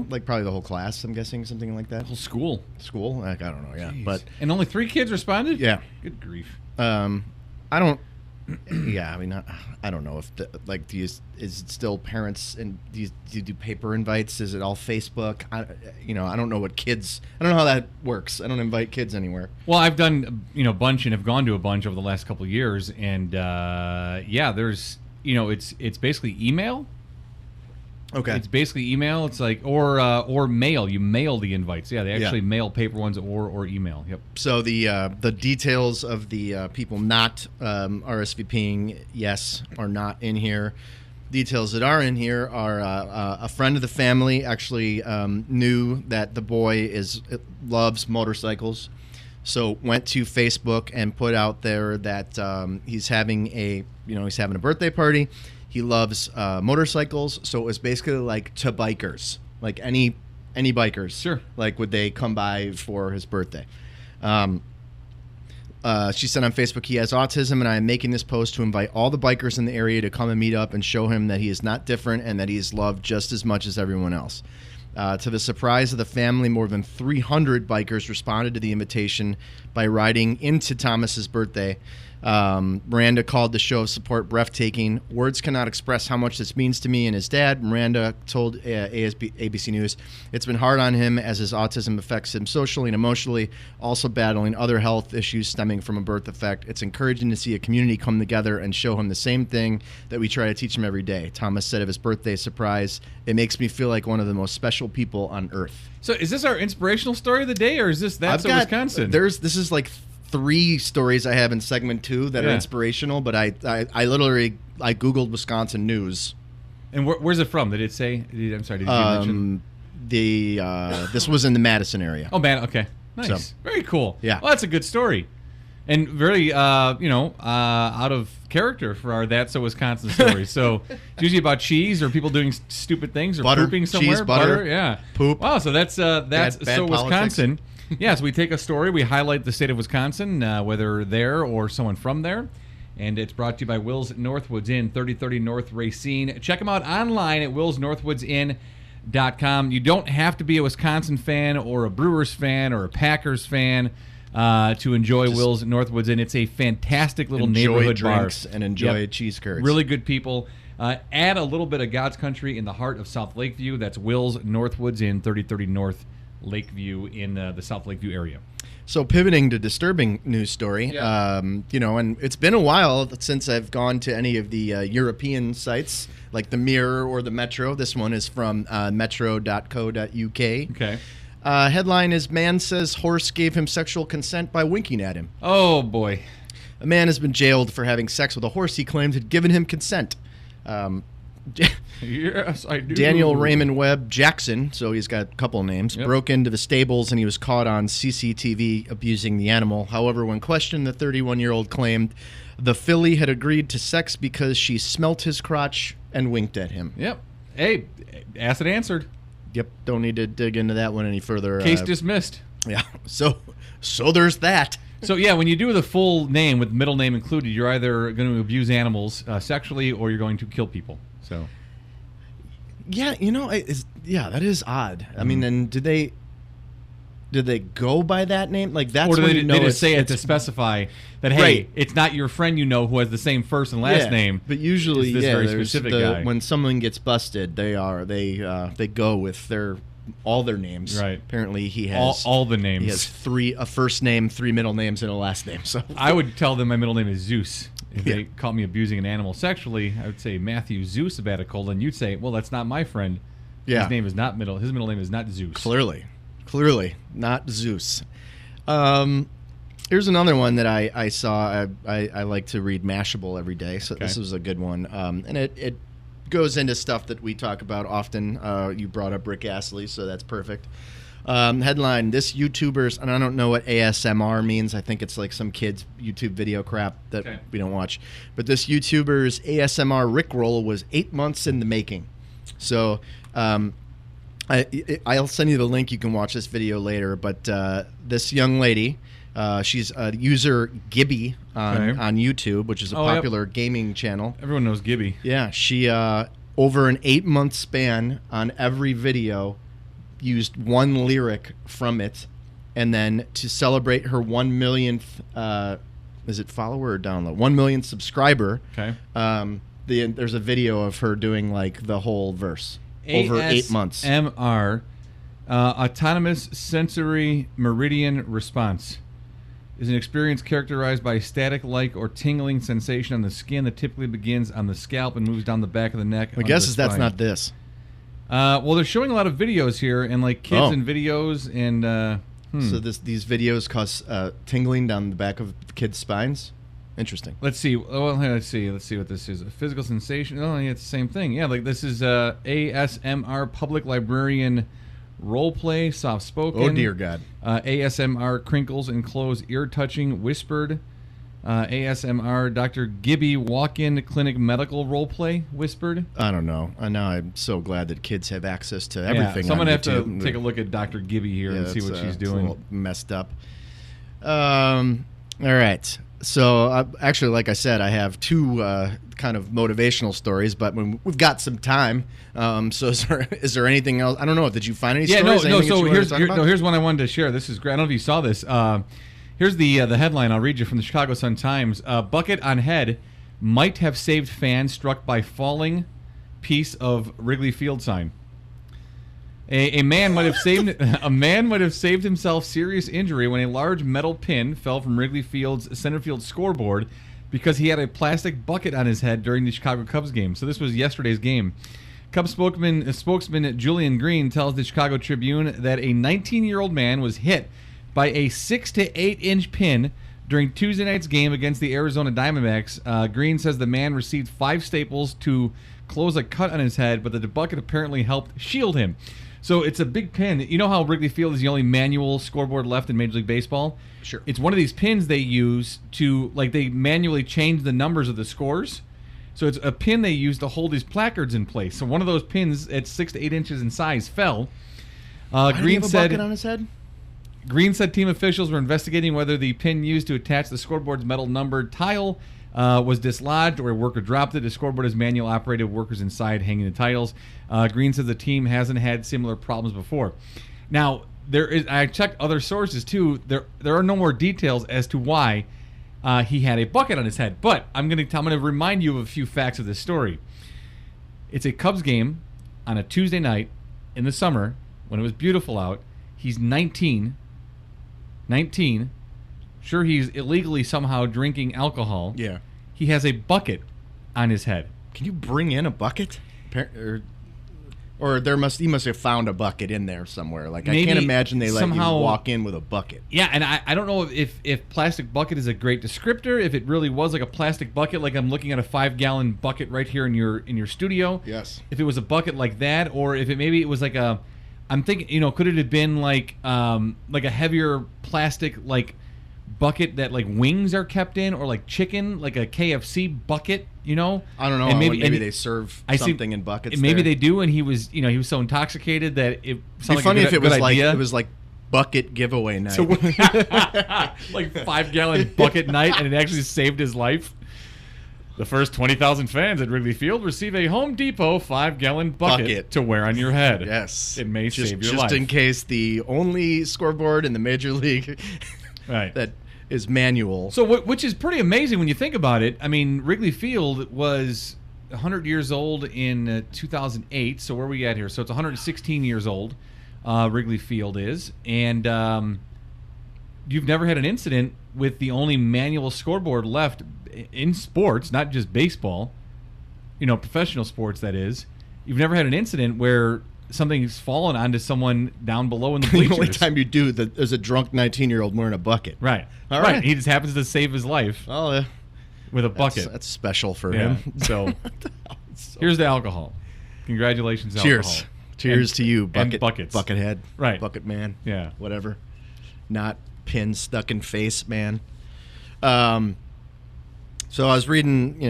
Speaker 7: like probably the whole class, I'm guessing, something like that.
Speaker 6: Whole school.
Speaker 7: School? Like, I don't know, yeah.
Speaker 6: Jeez.
Speaker 7: But
Speaker 6: And only 3 kids responded?
Speaker 7: yeah.
Speaker 6: Good grief.
Speaker 7: I don't Yeah, I mean, I don't know if is it still parents and do you do paper invites? Is it all Facebook? I don't know what kids. I don't know how that works. I don't invite kids anywhere.
Speaker 6: Well, I've done a bunch and have gone to a bunch over the last couple of years, and there's it's basically email.
Speaker 7: Okay.
Speaker 6: It's basically email. It's like or mail. You mail the invites. Yeah, they actually mail paper ones or email. Yep.
Speaker 7: So the details of the people not RSVPing, yes, are not in here. Details that are in here are a friend of the family actually knew that the boy loves motorcycles, so went to Facebook and put out there that he's having a birthday party. He loves motorcycles, so it was basically like to bikers, like any bikers.
Speaker 6: Sure.
Speaker 7: Like, would they come by for his birthday? She said on Facebook, he has autism, and I am making this post to invite all the bikers in the area to come and meet up and show him that he is not different and that he is loved just as much as everyone else. To the surprise of the family, more than 300 bikers responded to the invitation by riding into Thomas's birthday. Miranda called the show of support breathtaking. Words cannot express how much this means to me and his dad. Miranda told ABC News, it's been hard on him as his autism affects him socially and emotionally, also battling other health issues stemming from a birth defect. It's encouraging to see a community come together and show him the same thing that we try to teach him every day. Thomas said of his birthday surprise, it makes me feel like one of the most special people on earth.
Speaker 6: So is this our inspirational story of the day, or is this Wisconsin?
Speaker 7: This is like 3 stories I have in segment 2 that are inspirational, but I literally Googled Wisconsin news.
Speaker 6: And where's it from? Did it say? I'm sorry. Did you mention?
Speaker 7: This was in the Madison area.
Speaker 6: Oh, man. Okay. Nice.
Speaker 7: So,
Speaker 6: very cool.
Speaker 7: Yeah.
Speaker 6: Well, that's a good story, and very out of character for our That's So Wisconsin story. So it's usually about cheese or people doing stupid things or
Speaker 7: butter,
Speaker 6: pooping somewhere.
Speaker 7: Cheese, butter,
Speaker 6: yeah.
Speaker 7: poop.
Speaker 6: Wow. So that's
Speaker 7: bad
Speaker 6: So Wisconsin. Yeah, so we take a story, we highlight the state of Wisconsin, whether there or someone from there, and it's brought to you by Will's Northwoods Inn, 3030 North Racine. Check them out online at willsnorthwoodsinn.com. You don't have to be a Wisconsin fan or a Brewers fan or a Packers fan to enjoy Will's Northwoods Inn. It's a fantastic little neighborhood
Speaker 7: drinks
Speaker 6: bar.
Speaker 7: And enjoy cheese curds.
Speaker 6: Really good people. Add a little bit of God's country in the heart of South Lakeview. That's Will's Northwoods Inn, 3030 North Lakeview in the South Lakeview area.
Speaker 7: So pivoting to disturbing news story, and it's been a while since I've gone to any of the European sites like the Mirror or the Metro. This one is from metro.co.uk.
Speaker 6: Okay.
Speaker 7: Headline is, man says horse gave him sexual consent by winking at him.
Speaker 6: Oh, boy.
Speaker 7: A man has been jailed for having sex with a horse he claimed had given him consent.
Speaker 6: Yes, I do.
Speaker 7: Daniel Raymond Webb Jackson, so he's got a couple of names, broke into the stables and he was caught on CCTV abusing the animal. However, when questioned, the 31-year-old claimed the filly had agreed to sex because she smelt his crotch and winked at him.
Speaker 6: Yep. Hey, asked and answered.
Speaker 7: Yep. Don't need to dig into that one any further.
Speaker 6: Case dismissed.
Speaker 7: Yeah. So there's that.
Speaker 6: So, yeah, when you do the full name with middle name included, you're either going to abuse animals sexually or you're going to kill people. So,
Speaker 7: yeah, that is odd. I mean, then did they go by that name? Like, that's
Speaker 6: or
Speaker 7: when
Speaker 6: they just say it to specify that, hey,
Speaker 7: right.
Speaker 6: It's not your friend who has the same first and last name.
Speaker 7: But usually,
Speaker 6: this very specific guy.
Speaker 7: When someone gets busted, they go with all their names.
Speaker 6: Right.
Speaker 7: Apparently, he has
Speaker 6: all the names.
Speaker 7: He has a first name, 3 middle names, and a last name. So
Speaker 6: I would tell them my middle name is Zeus. If they caught me abusing an animal sexually, I would say Matthew Zeus Abaticola, and you'd say, well, that's not my friend.
Speaker 7: Yeah.
Speaker 6: His name is not middle. His middle name is not Zeus.
Speaker 7: Clearly, not Zeus. Here's another one that I saw. I like to read Mashable every day, so This was a good one. And it goes into stuff that we talk about often. You brought up Rick Astley, so that's perfect. Headline, this YouTuber's, and I don't know what ASMR means. I think it's like some kid's YouTube video crap that we don't watch. But this YouTuber's ASMR Rickroll was 8 months in the making. So I'll send you the link. You can watch this video later. But this young lady, she's a user Gibby on YouTube, which is a popular gaming channel.
Speaker 6: Everyone knows Gibby.
Speaker 7: Yeah, she over an 8-month span on every video used one lyric from it, and then to celebrate her 1 millionth is it follower or download? 1 million subscriber.
Speaker 6: Okay.
Speaker 7: There's a video of her doing like the whole verse over 8 months.
Speaker 6: ASMR, autonomous sensory meridian response, is an experience characterized by static-like or tingling sensation on the skin that typically begins on the scalp and moves down the back of the neck.
Speaker 7: My guess is that's not this.
Speaker 6: Well, they're showing a lot of videos here, and like kids in videos, and
Speaker 7: so these videos cause tingling down the back of kids' spines. Interesting.
Speaker 6: Let's see. Well, let's see what this is. A physical sensation. Oh, yeah, it's the same thing. Yeah, like this is ASMR public librarian role play, soft spoken.
Speaker 7: Oh dear God.
Speaker 6: ASMR crinkles and close, ear touching, whispered. ASMR Dr. Gibby walk-in clinic medical role play, whispered.
Speaker 7: I don't know. Now I'm so glad that kids have access to everything.
Speaker 6: So I'm
Speaker 7: on
Speaker 6: gonna have
Speaker 7: YouTube.
Speaker 6: to take a look at Dr. Gibby here and see what she's doing.
Speaker 7: It's a little messed up. All right. So actually, like I said, I have two kind of motivational stories, but we've got some time. So is there anything else? I don't know. Did you find any stories?
Speaker 6: No. So here's one I wanted to share. This is great. I don't know if you saw this. Here's the headline. I'll read you from the Chicago Sun-Times. Bucket on head might have saved fan struck by falling piece of Wrigley Field sign. A man might have saved himself serious injury when a large metal pin fell from Wrigley Field's center field scoreboard because he had a plastic bucket on his head during the Chicago Cubs game. So this was yesterday's game. Cubs spokesman Julian Green tells the Chicago Tribune that a 19-year-old man was hit by a 6 to 8 inch pin during Tuesday night's game against the Arizona Diamondbacks. Green says the man received 5 staples to close a cut on his head, but the bucket apparently helped shield him. So it's a big pin. You know how Wrigley Field is the only manual scoreboard left in Major League Baseball?
Speaker 7: Sure.
Speaker 6: It's one of these pins they use to, like, they manually change the numbers of the scores. So it's a pin they use to hold these placards in place. So one of those pins at 6 to 8 inches in size fell.
Speaker 7: Green said, bucket on his head?
Speaker 6: Green said team officials were investigating whether the pin used to attach the scoreboard's metal numbered tile was dislodged or a worker dropped it. The scoreboard is manual operated, workers inside hanging the tiles. Green said the team hasn't had similar problems before. Now, I checked other sources too. There are no more details as to why he had a bucket on his head. But I'm gonna remind you of a few facts of this story. It's a Cubs game on a Tuesday night in the summer when it was beautiful out. He's 19. Sure, he's illegally somehow drinking alcohol.
Speaker 7: Yeah.
Speaker 6: He has a bucket on his head.
Speaker 7: Can you bring in a bucket? Or he must have found a bucket in there somewhere. Like, maybe I can't imagine they let you walk in with a bucket.
Speaker 6: Yeah, and I don't know if plastic bucket is a great descriptor, if it really was like a plastic bucket, like I'm looking at a 5-gallon bucket right here in your studio.
Speaker 7: Yes.
Speaker 6: If it was a bucket like that, or if maybe it was like I'm thinking, could it have been like a heavier plastic like bucket that like wings are kept in, or like chicken, like a KFC bucket,
Speaker 7: I don't know. And maybe they serve something in buckets.
Speaker 6: Maybe they do, and he was so intoxicated that it sounded
Speaker 7: funny
Speaker 6: like a good idea.
Speaker 7: It was like bucket giveaway night.
Speaker 6: So, like 5-gallon bucket night, and it actually saved his life. The first 20,000 fans at Wrigley Field receive a Home Depot 5-gallon bucket to wear on your head.
Speaker 7: Yes.
Speaker 6: It may save your life.
Speaker 7: Just in case the only scoreboard in the Major League that is manual.
Speaker 6: So, which is pretty amazing when you think about it. I mean, Wrigley Field was 100 years old in 2008. So where are we at here? So it's 116 years old, Wrigley Field is. And you've never had an incident with the only manual scoreboard left in sports, not just baseball, professional sports, that is. You've never had an incident where something's fallen onto someone down below in the bleachers.
Speaker 7: The only time you do that is a drunk 19-year-old wearing a bucket.
Speaker 6: Right.
Speaker 7: All right.
Speaker 6: He just happens to save his life with a bucket.
Speaker 7: That's special for him.
Speaker 6: So here's the alcohol. Congratulations,
Speaker 7: Cheers.
Speaker 6: Alcohol.
Speaker 7: Cheers to you, bucket,
Speaker 6: buckets.
Speaker 7: Buckethead.
Speaker 6: Right.
Speaker 7: Bucket man.
Speaker 6: Yeah.
Speaker 7: Whatever. Not pin stuck in face man. So I was reading,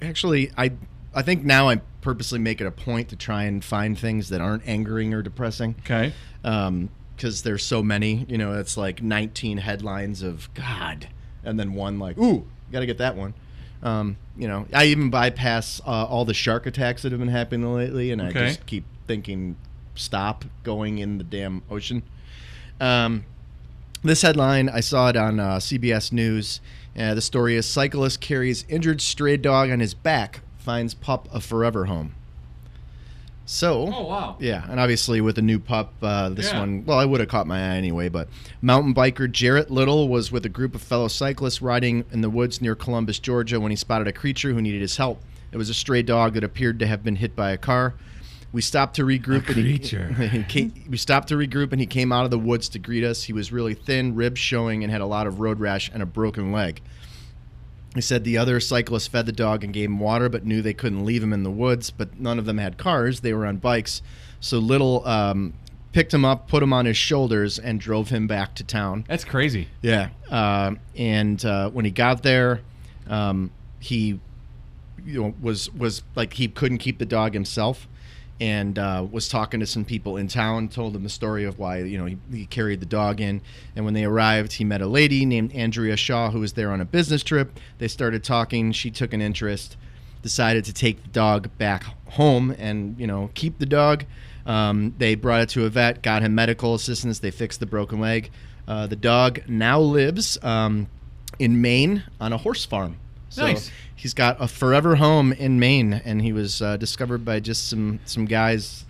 Speaker 7: actually I think now I purposely make it a point to try and find things that aren't angering or depressing.
Speaker 6: Okay.
Speaker 7: Because there's so many, it's like 19 headlines of God, and then one like, ooh, gotta get that one. I even bypass all the shark attacks that have been happening lately, and I just keep thinking, stop going in the damn ocean. This headline, I saw it on CBS News. The story is cyclist carries injured stray dog on his back, finds pup a forever home. So,
Speaker 6: oh wow,
Speaker 7: yeah, and obviously with a new pup, this
Speaker 6: Yeah.
Speaker 7: one, well, I would have caught my eye anyway, but mountain biker Jarrett Little was with a group of fellow cyclists riding in the woods near Columbus, Georgia, when he spotted a creature who needed his help. It was a stray dog that appeared to have been hit by a car. We stopped to regroup. We stopped to regroup, and he came out of the woods to greet us. He was really thin, ribs showing, and had a lot of road rash and a broken leg. He said the other cyclists fed the dog and gave him water, but knew they couldn't leave him in the woods. But none of them had cars; they were on bikes. So Little picked him up, put him on his shoulders, and drove him back to town.
Speaker 6: That's crazy.
Speaker 7: Yeah, and when he got there, he was like he couldn't keep the dog himself. And was talking to some people in town, told them the story of why he carried the dog in. And when they arrived, he met a lady named Andrea Shaw who was there on a business trip. They started talking. She took an interest, decided to take the dog back home and keep the dog. They brought it to a vet, got him medical assistance. They fixed the broken leg. The dog now lives in Maine on a horse farm. So
Speaker 6: Nice.
Speaker 7: He's got a forever home in Maine, and he was discovered by just some guys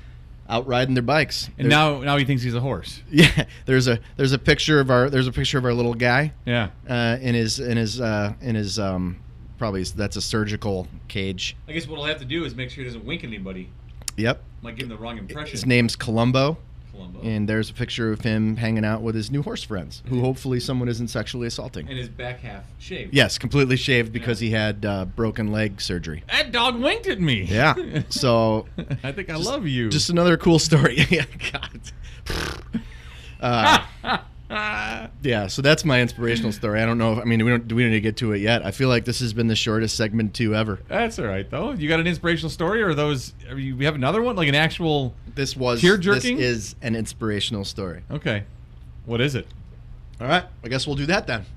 Speaker 7: out riding their bikes.
Speaker 6: And now he thinks he's a horse.
Speaker 7: Yeah, there's a picture of our little guy.
Speaker 6: Yeah.
Speaker 7: In his probably that's a surgical cage.
Speaker 6: I guess what I'll have to do is make sure he doesn't wink at anybody.
Speaker 7: Yep.
Speaker 6: Might give him the wrong impression.
Speaker 7: His name's Columbo.
Speaker 6: Columbo.
Speaker 7: And there's a picture of him hanging out with his new horse friends, who hopefully someone isn't sexually assaulting.
Speaker 6: And his back half shaved.
Speaker 7: Yes, completely shaved because he had broken leg surgery.
Speaker 6: That dog winked at me.
Speaker 7: Yeah. So
Speaker 6: I think I love you.
Speaker 7: Just another cool story. God. Yeah, so that's my inspirational story. I don't know if we need to get to it yet. I feel like this has been the shortest segment 2 ever.
Speaker 6: That's all right though. You got an inspirational story, or you have another one, like an actual tear jerking?
Speaker 7: This is an inspirational story.
Speaker 6: Okay. What is it?
Speaker 7: All right, I guess we'll do that then.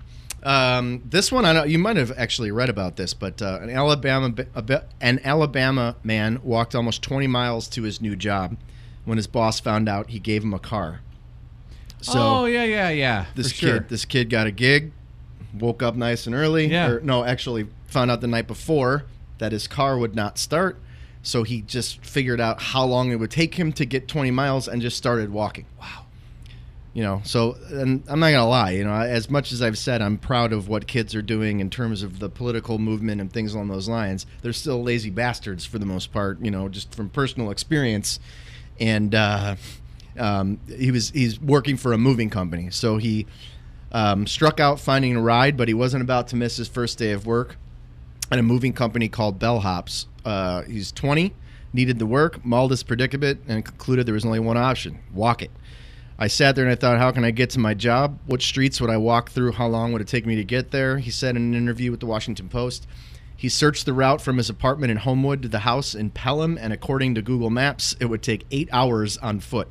Speaker 7: This one, I know you might have actually read about this, but an Alabama man walked almost 20 miles to his new job when his boss found out he gave him a car. So
Speaker 6: yeah.
Speaker 7: This kid got a gig, woke up nice and early.
Speaker 6: Yeah.
Speaker 7: Or, no, actually found out the night before that his car would not start. So he just figured out how long it would take him to get 20 miles and just started walking.
Speaker 6: Wow.
Speaker 7: So, and I'm not going to lie, as much as I've said I'm proud of what kids are doing in terms of the political movement and things along those lines, they're still lazy bastards for the most part, just from personal experience. And he's working for a moving company. So he struck out finding a ride, but he wasn't about to miss his first day of work at a moving company called Bellhops. He's 20, needed the work, mauled his predicament, and concluded there was only one option: walk it. I sat there and I thought, how can I get to my job? Which streets would I walk through? How long would it take me to get there? He said in an interview with the Washington Post. He searched the route from his apartment in Homewood to the house in Pelham, and according to Google Maps, it would take 8 hours on foot.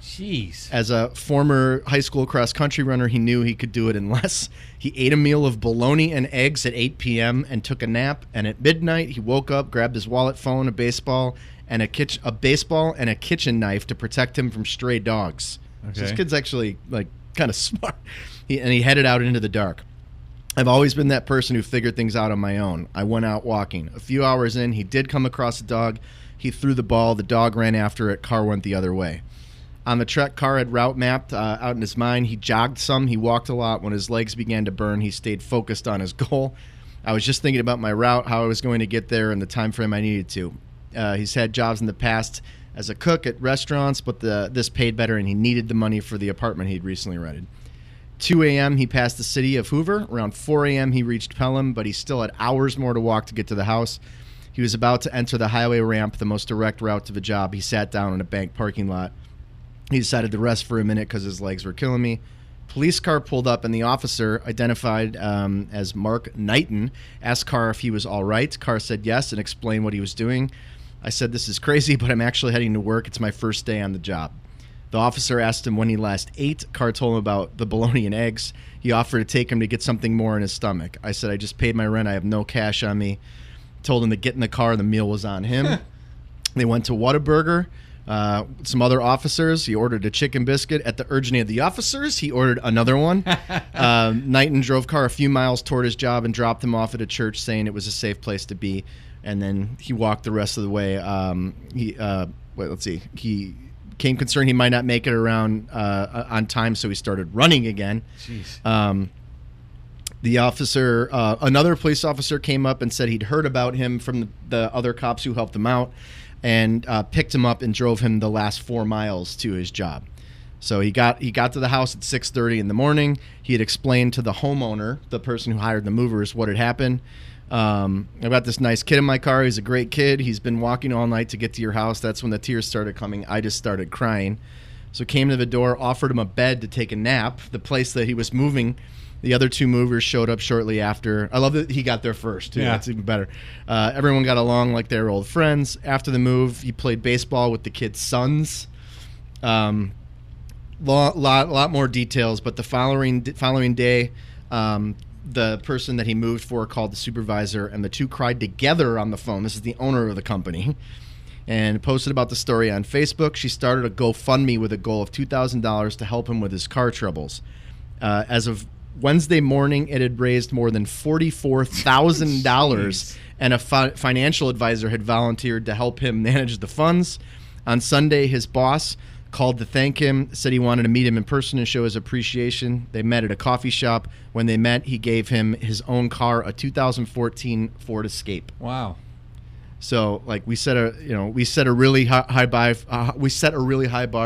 Speaker 6: Jeez.
Speaker 7: As a former high school cross-country runner, he knew he could do it in less. He ate a meal of bologna and eggs at 8 p.m. and took a nap, and at midnight, he woke up, grabbed his wallet, phone, a baseball, and a kitchen knife to protect him from stray dogs.
Speaker 6: Okay.
Speaker 7: So this kid's actually kind of smart. He headed out into the dark. I've always been that person who figured things out on my own. I went out walking. A few hours in, he did come across a dog. He threw the ball. The dog ran after it. Car went the other way. On the trek, Carr had route mapped out in his mind. He jogged some. He walked a lot. When his legs began to burn, he stayed focused on his goal. I was just thinking about my route, how I was going to get there, and the time frame I needed to. He's had jobs in the past as a cook at restaurants, but this paid better, and he needed the money for the apartment he'd recently rented. 2 a.m., he passed the city of Hoover. Around 4 a.m., he reached Pelham, but he still had hours more to walk to get to the house. He was about to enter the highway ramp, the most direct route to the job. He sat down in a bank parking lot. He decided to rest for a minute because his legs were killing me. Police car pulled up, and the officer, identified as Mark Knighton, asked Carr if he was all right. Carr said yes and explained what he was doing. I said, "This is crazy, but I'm actually heading to work. It's my first day on the job." The officer asked him when he last ate. Carr told him about the bologna and eggs. He offered to take him to get something more in his stomach. I said, "I just paid my rent. I have no cash on me." Told him to get in the car. The meal was on him. They went to Whataburger. Some other officers. He ordered a chicken biscuit. At the urging of the officers, he ordered another one. Knighton drove car a few miles toward his job and dropped him off at a church, saying it was a safe place to be. And then he walked the rest of the way. He became concerned he might not make it around on time, so he started running again.
Speaker 6: Jeez.
Speaker 7: The officer, another police officer, came up and said he'd heard about him from the other cops who helped him out, and picked him up and drove him the last 4 miles to his job. So he got to the house at 6:30 in the morning. He had explained to the homeowner, the person who hired the movers, what had happened. I've got this nice kid in my car. He's a great kid. He's been walking all night to get to your house. That's when the tears started coming. I just started crying. So came to the door, offered him a bed to take a nap. The place that he was moving, the other 2 movers showed up shortly after. I love that he got there first, too.
Speaker 6: Yeah.
Speaker 7: That's even better. Everyone got along like they were old friends. After the move, he played baseball with the kid's sons. Lot more details, but the following day, the person that he moved for called the supervisor, and the 2 cried together on the phone. This is the owner of the company, and posted about the story on Facebook. She started a GoFundMe with a goal of $2,000 to help him with his car troubles. As of Wednesday morning, it had raised more than $44,000, and a financial advisor had volunteered to help him manage the funds. On Sunday, his boss called to thank him, said he wanted to meet him in person and show his appreciation. They met at a coffee shop. When they met, he gave him his own car, a 2014 Ford Escape.
Speaker 6: Wow.
Speaker 7: So, like, we set a really high bar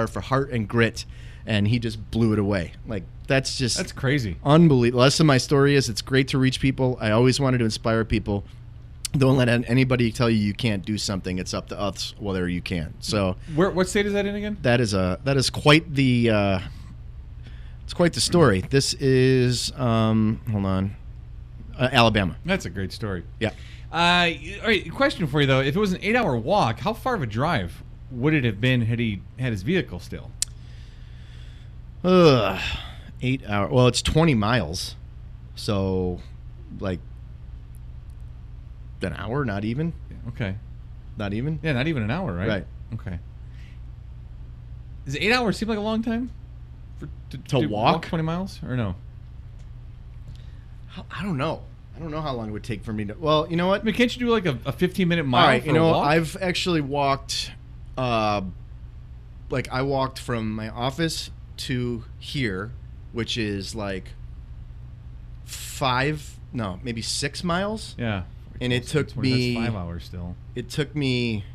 Speaker 7: for heart and grit, and he just blew it away. Like, that's
Speaker 6: crazy.
Speaker 7: Unbelievable. The rest of my story is it's great to reach people. I always wanted to inspire people. Don't let anybody tell you can't do something. It's up to us whether you can. So,
Speaker 6: what state is that in again?
Speaker 7: That is quite the it's quite the story. This is hold on, Alabama.
Speaker 6: That's a great story.
Speaker 7: Yeah.
Speaker 6: All right. Question for you though: if it was an 8-hour walk, how far of a drive would it have been had he had his vehicle still?
Speaker 7: 8 hour. Well, it's 20 miles, so like. An hour, not even.
Speaker 6: Okay.
Speaker 7: Not even?
Speaker 6: Yeah, not even an hour, right?
Speaker 7: Right.
Speaker 6: Okay. Does 8 hours seem like a long time
Speaker 7: to walk
Speaker 6: 20 miles, or no?
Speaker 7: I don't know. I don't know how long it would take for me to. Well, you know what?
Speaker 6: I mean, can't you do like a 15-minute mile?
Speaker 7: All right,
Speaker 6: for a walk?
Speaker 7: I've actually walked. Like I walked from my office to here, which is like 6 miles.
Speaker 6: Yeah.
Speaker 7: And it took me.
Speaker 6: That's 5 hours still.
Speaker 7: It took me.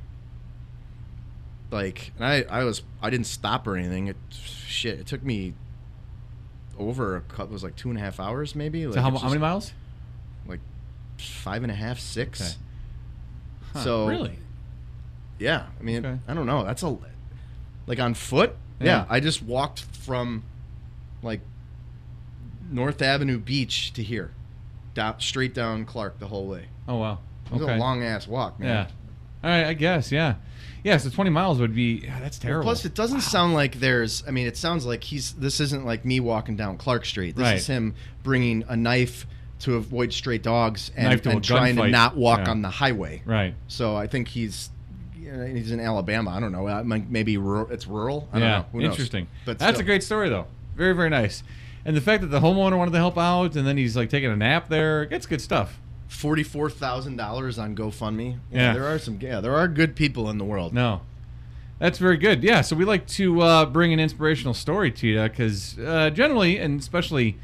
Speaker 7: Like, and I didn't stop or anything. It took me over it was like 2.5 hours maybe.
Speaker 6: So
Speaker 7: like
Speaker 6: how many miles?
Speaker 7: Like 5.5, 6.
Speaker 6: Okay. Huh,
Speaker 7: so
Speaker 6: really?
Speaker 7: Yeah, I mean,
Speaker 6: Okay.
Speaker 7: I don't know. That's like on foot. Yeah, I just walked from like North Avenue Beach to here, straight down Clark the whole way.
Speaker 6: Oh wow,
Speaker 7: It was a long ass walk, man.
Speaker 6: Yeah. All right, I guess. Yeah. Yeah. So 20 miles would be. That's terrible.
Speaker 7: Plus, it doesn't sound like there's. I mean, it sounds like this isn't like me walking down Clark Street. This is him bringing a knife to avoid stray dogs and trying to not walk on the highway.
Speaker 6: Right.
Speaker 7: So I think he's in Alabama. I don't know. Maybe it's rural. I don't know. Who knows?
Speaker 6: Interesting.
Speaker 7: But
Speaker 6: that's
Speaker 7: still.
Speaker 6: a great story, though. Very, very nice. And the fact that the homeowner wanted to help out, and then he's like taking a nap there. It's good stuff.
Speaker 7: $44,000 on GoFundMe.
Speaker 6: Yeah.
Speaker 7: There are good people in the world.
Speaker 6: No. That's very good. Yeah, so we like to bring an inspirational story to you because generally, and especially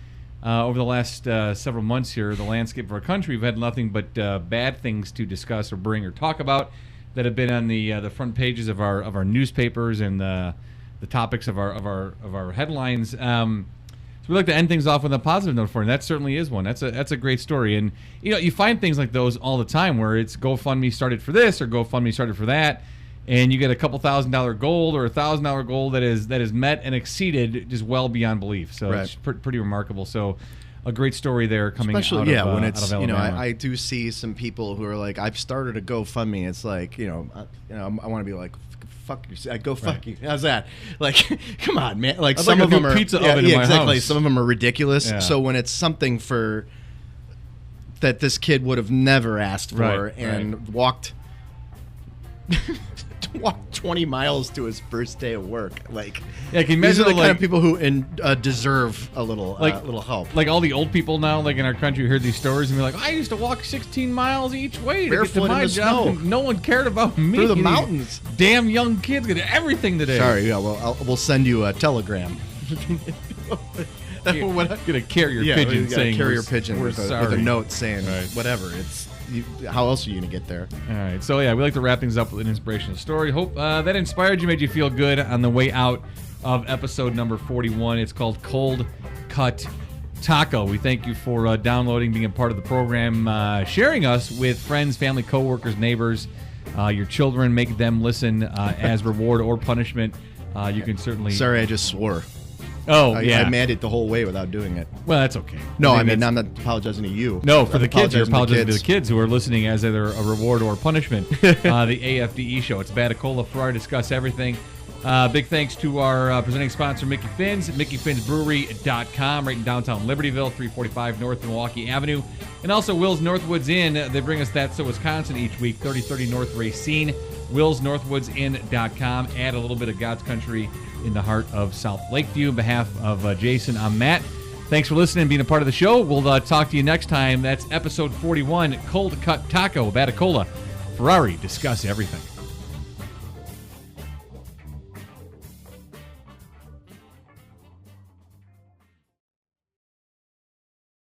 Speaker 6: over the last several months here, the landscape of our country, we've had nothing but bad things to discuss or bring or talk about that have been on the front pages of our newspapers and the topics of our headlines. So we like to end things off with a positive note for you, and that certainly is one. That's a great story. And you find things like those all the time where it's GoFundMe started for this or GoFundMe started for that, and you get a couple $1,000 goal or $1,000 goal that is met and exceeded just well beyond belief. So it's pretty remarkable. So a great story there coming out of
Speaker 7: when it's
Speaker 6: out of Alabama.
Speaker 7: I do see some people who are like, I've started a GoFundMe. It's like I want to be like, fuck you. Go fuck you. How's that? Like, come on, man. Like
Speaker 6: I'd
Speaker 7: some
Speaker 6: like
Speaker 7: of them are
Speaker 6: pizza oven in my
Speaker 7: exactly.
Speaker 6: house.
Speaker 7: Some of them are ridiculous.
Speaker 6: Yeah.
Speaker 7: So when it's something that this kid would have never asked for and walked walked 20 miles to his first day of work. Like,
Speaker 6: yeah, can you
Speaker 7: these
Speaker 6: imagine
Speaker 7: are the
Speaker 6: like,
Speaker 7: kind of people who deserve a little little help.
Speaker 6: Like all the old people now, like in our country, who hear these stories and be like, I used to walk 16 miles each way to get to
Speaker 7: Barefoot in
Speaker 6: my
Speaker 7: the
Speaker 6: job.
Speaker 7: snow.
Speaker 6: And no one cared about me.
Speaker 7: Through the
Speaker 6: These
Speaker 7: mountains.
Speaker 6: Damn young kids get everything today.
Speaker 7: Sorry, yeah. Well, we'll send you a telegram.
Speaker 6: Get a carrier pigeon saying
Speaker 7: carrier pigeon
Speaker 6: we're
Speaker 7: with
Speaker 6: sorry.
Speaker 7: a note saying
Speaker 6: Right.
Speaker 7: whatever. How else are you gonna get there?
Speaker 6: All right, so yeah, we like to wrap things up with an inspirational story. Hope that inspired you, made you feel good on the way out of episode number 41. It's called Cold Cut Taco. We thank you for downloading, being a part of the program, sharing us with friends, family, coworkers, neighbors, your children. Make them listen as reward or punishment. You can certainly.
Speaker 7: Sorry, I just swore.
Speaker 6: Oh,
Speaker 7: I manned it the whole way without doing it.
Speaker 6: Well, that's okay.
Speaker 7: No, I mean, I'm not apologizing to you.
Speaker 6: No, for the kids. You're
Speaker 7: apologizing
Speaker 6: apologizing to the kids who are listening as either a reward or punishment. The AFDE show. It's Batacola Ferrari. Discuss everything. Big thanks to our presenting sponsor, Mickey Finn's, MickeyFinnsBrewery.com, right in downtown Libertyville, 345 North Milwaukee Avenue. And also Will's Northwoods Inn. They bring us That's So Wisconsin each week, 3030 North Racine. WillsNorthwoodsInn.com. Add a little bit of God's country in the heart of South Lakeview. On behalf of Jason, I'm Matt. Thanks for listening and being a part of the show. We'll talk to you next time. That's episode 41, Cold Cut Taco, Batacola Ferrari. Discuss everything.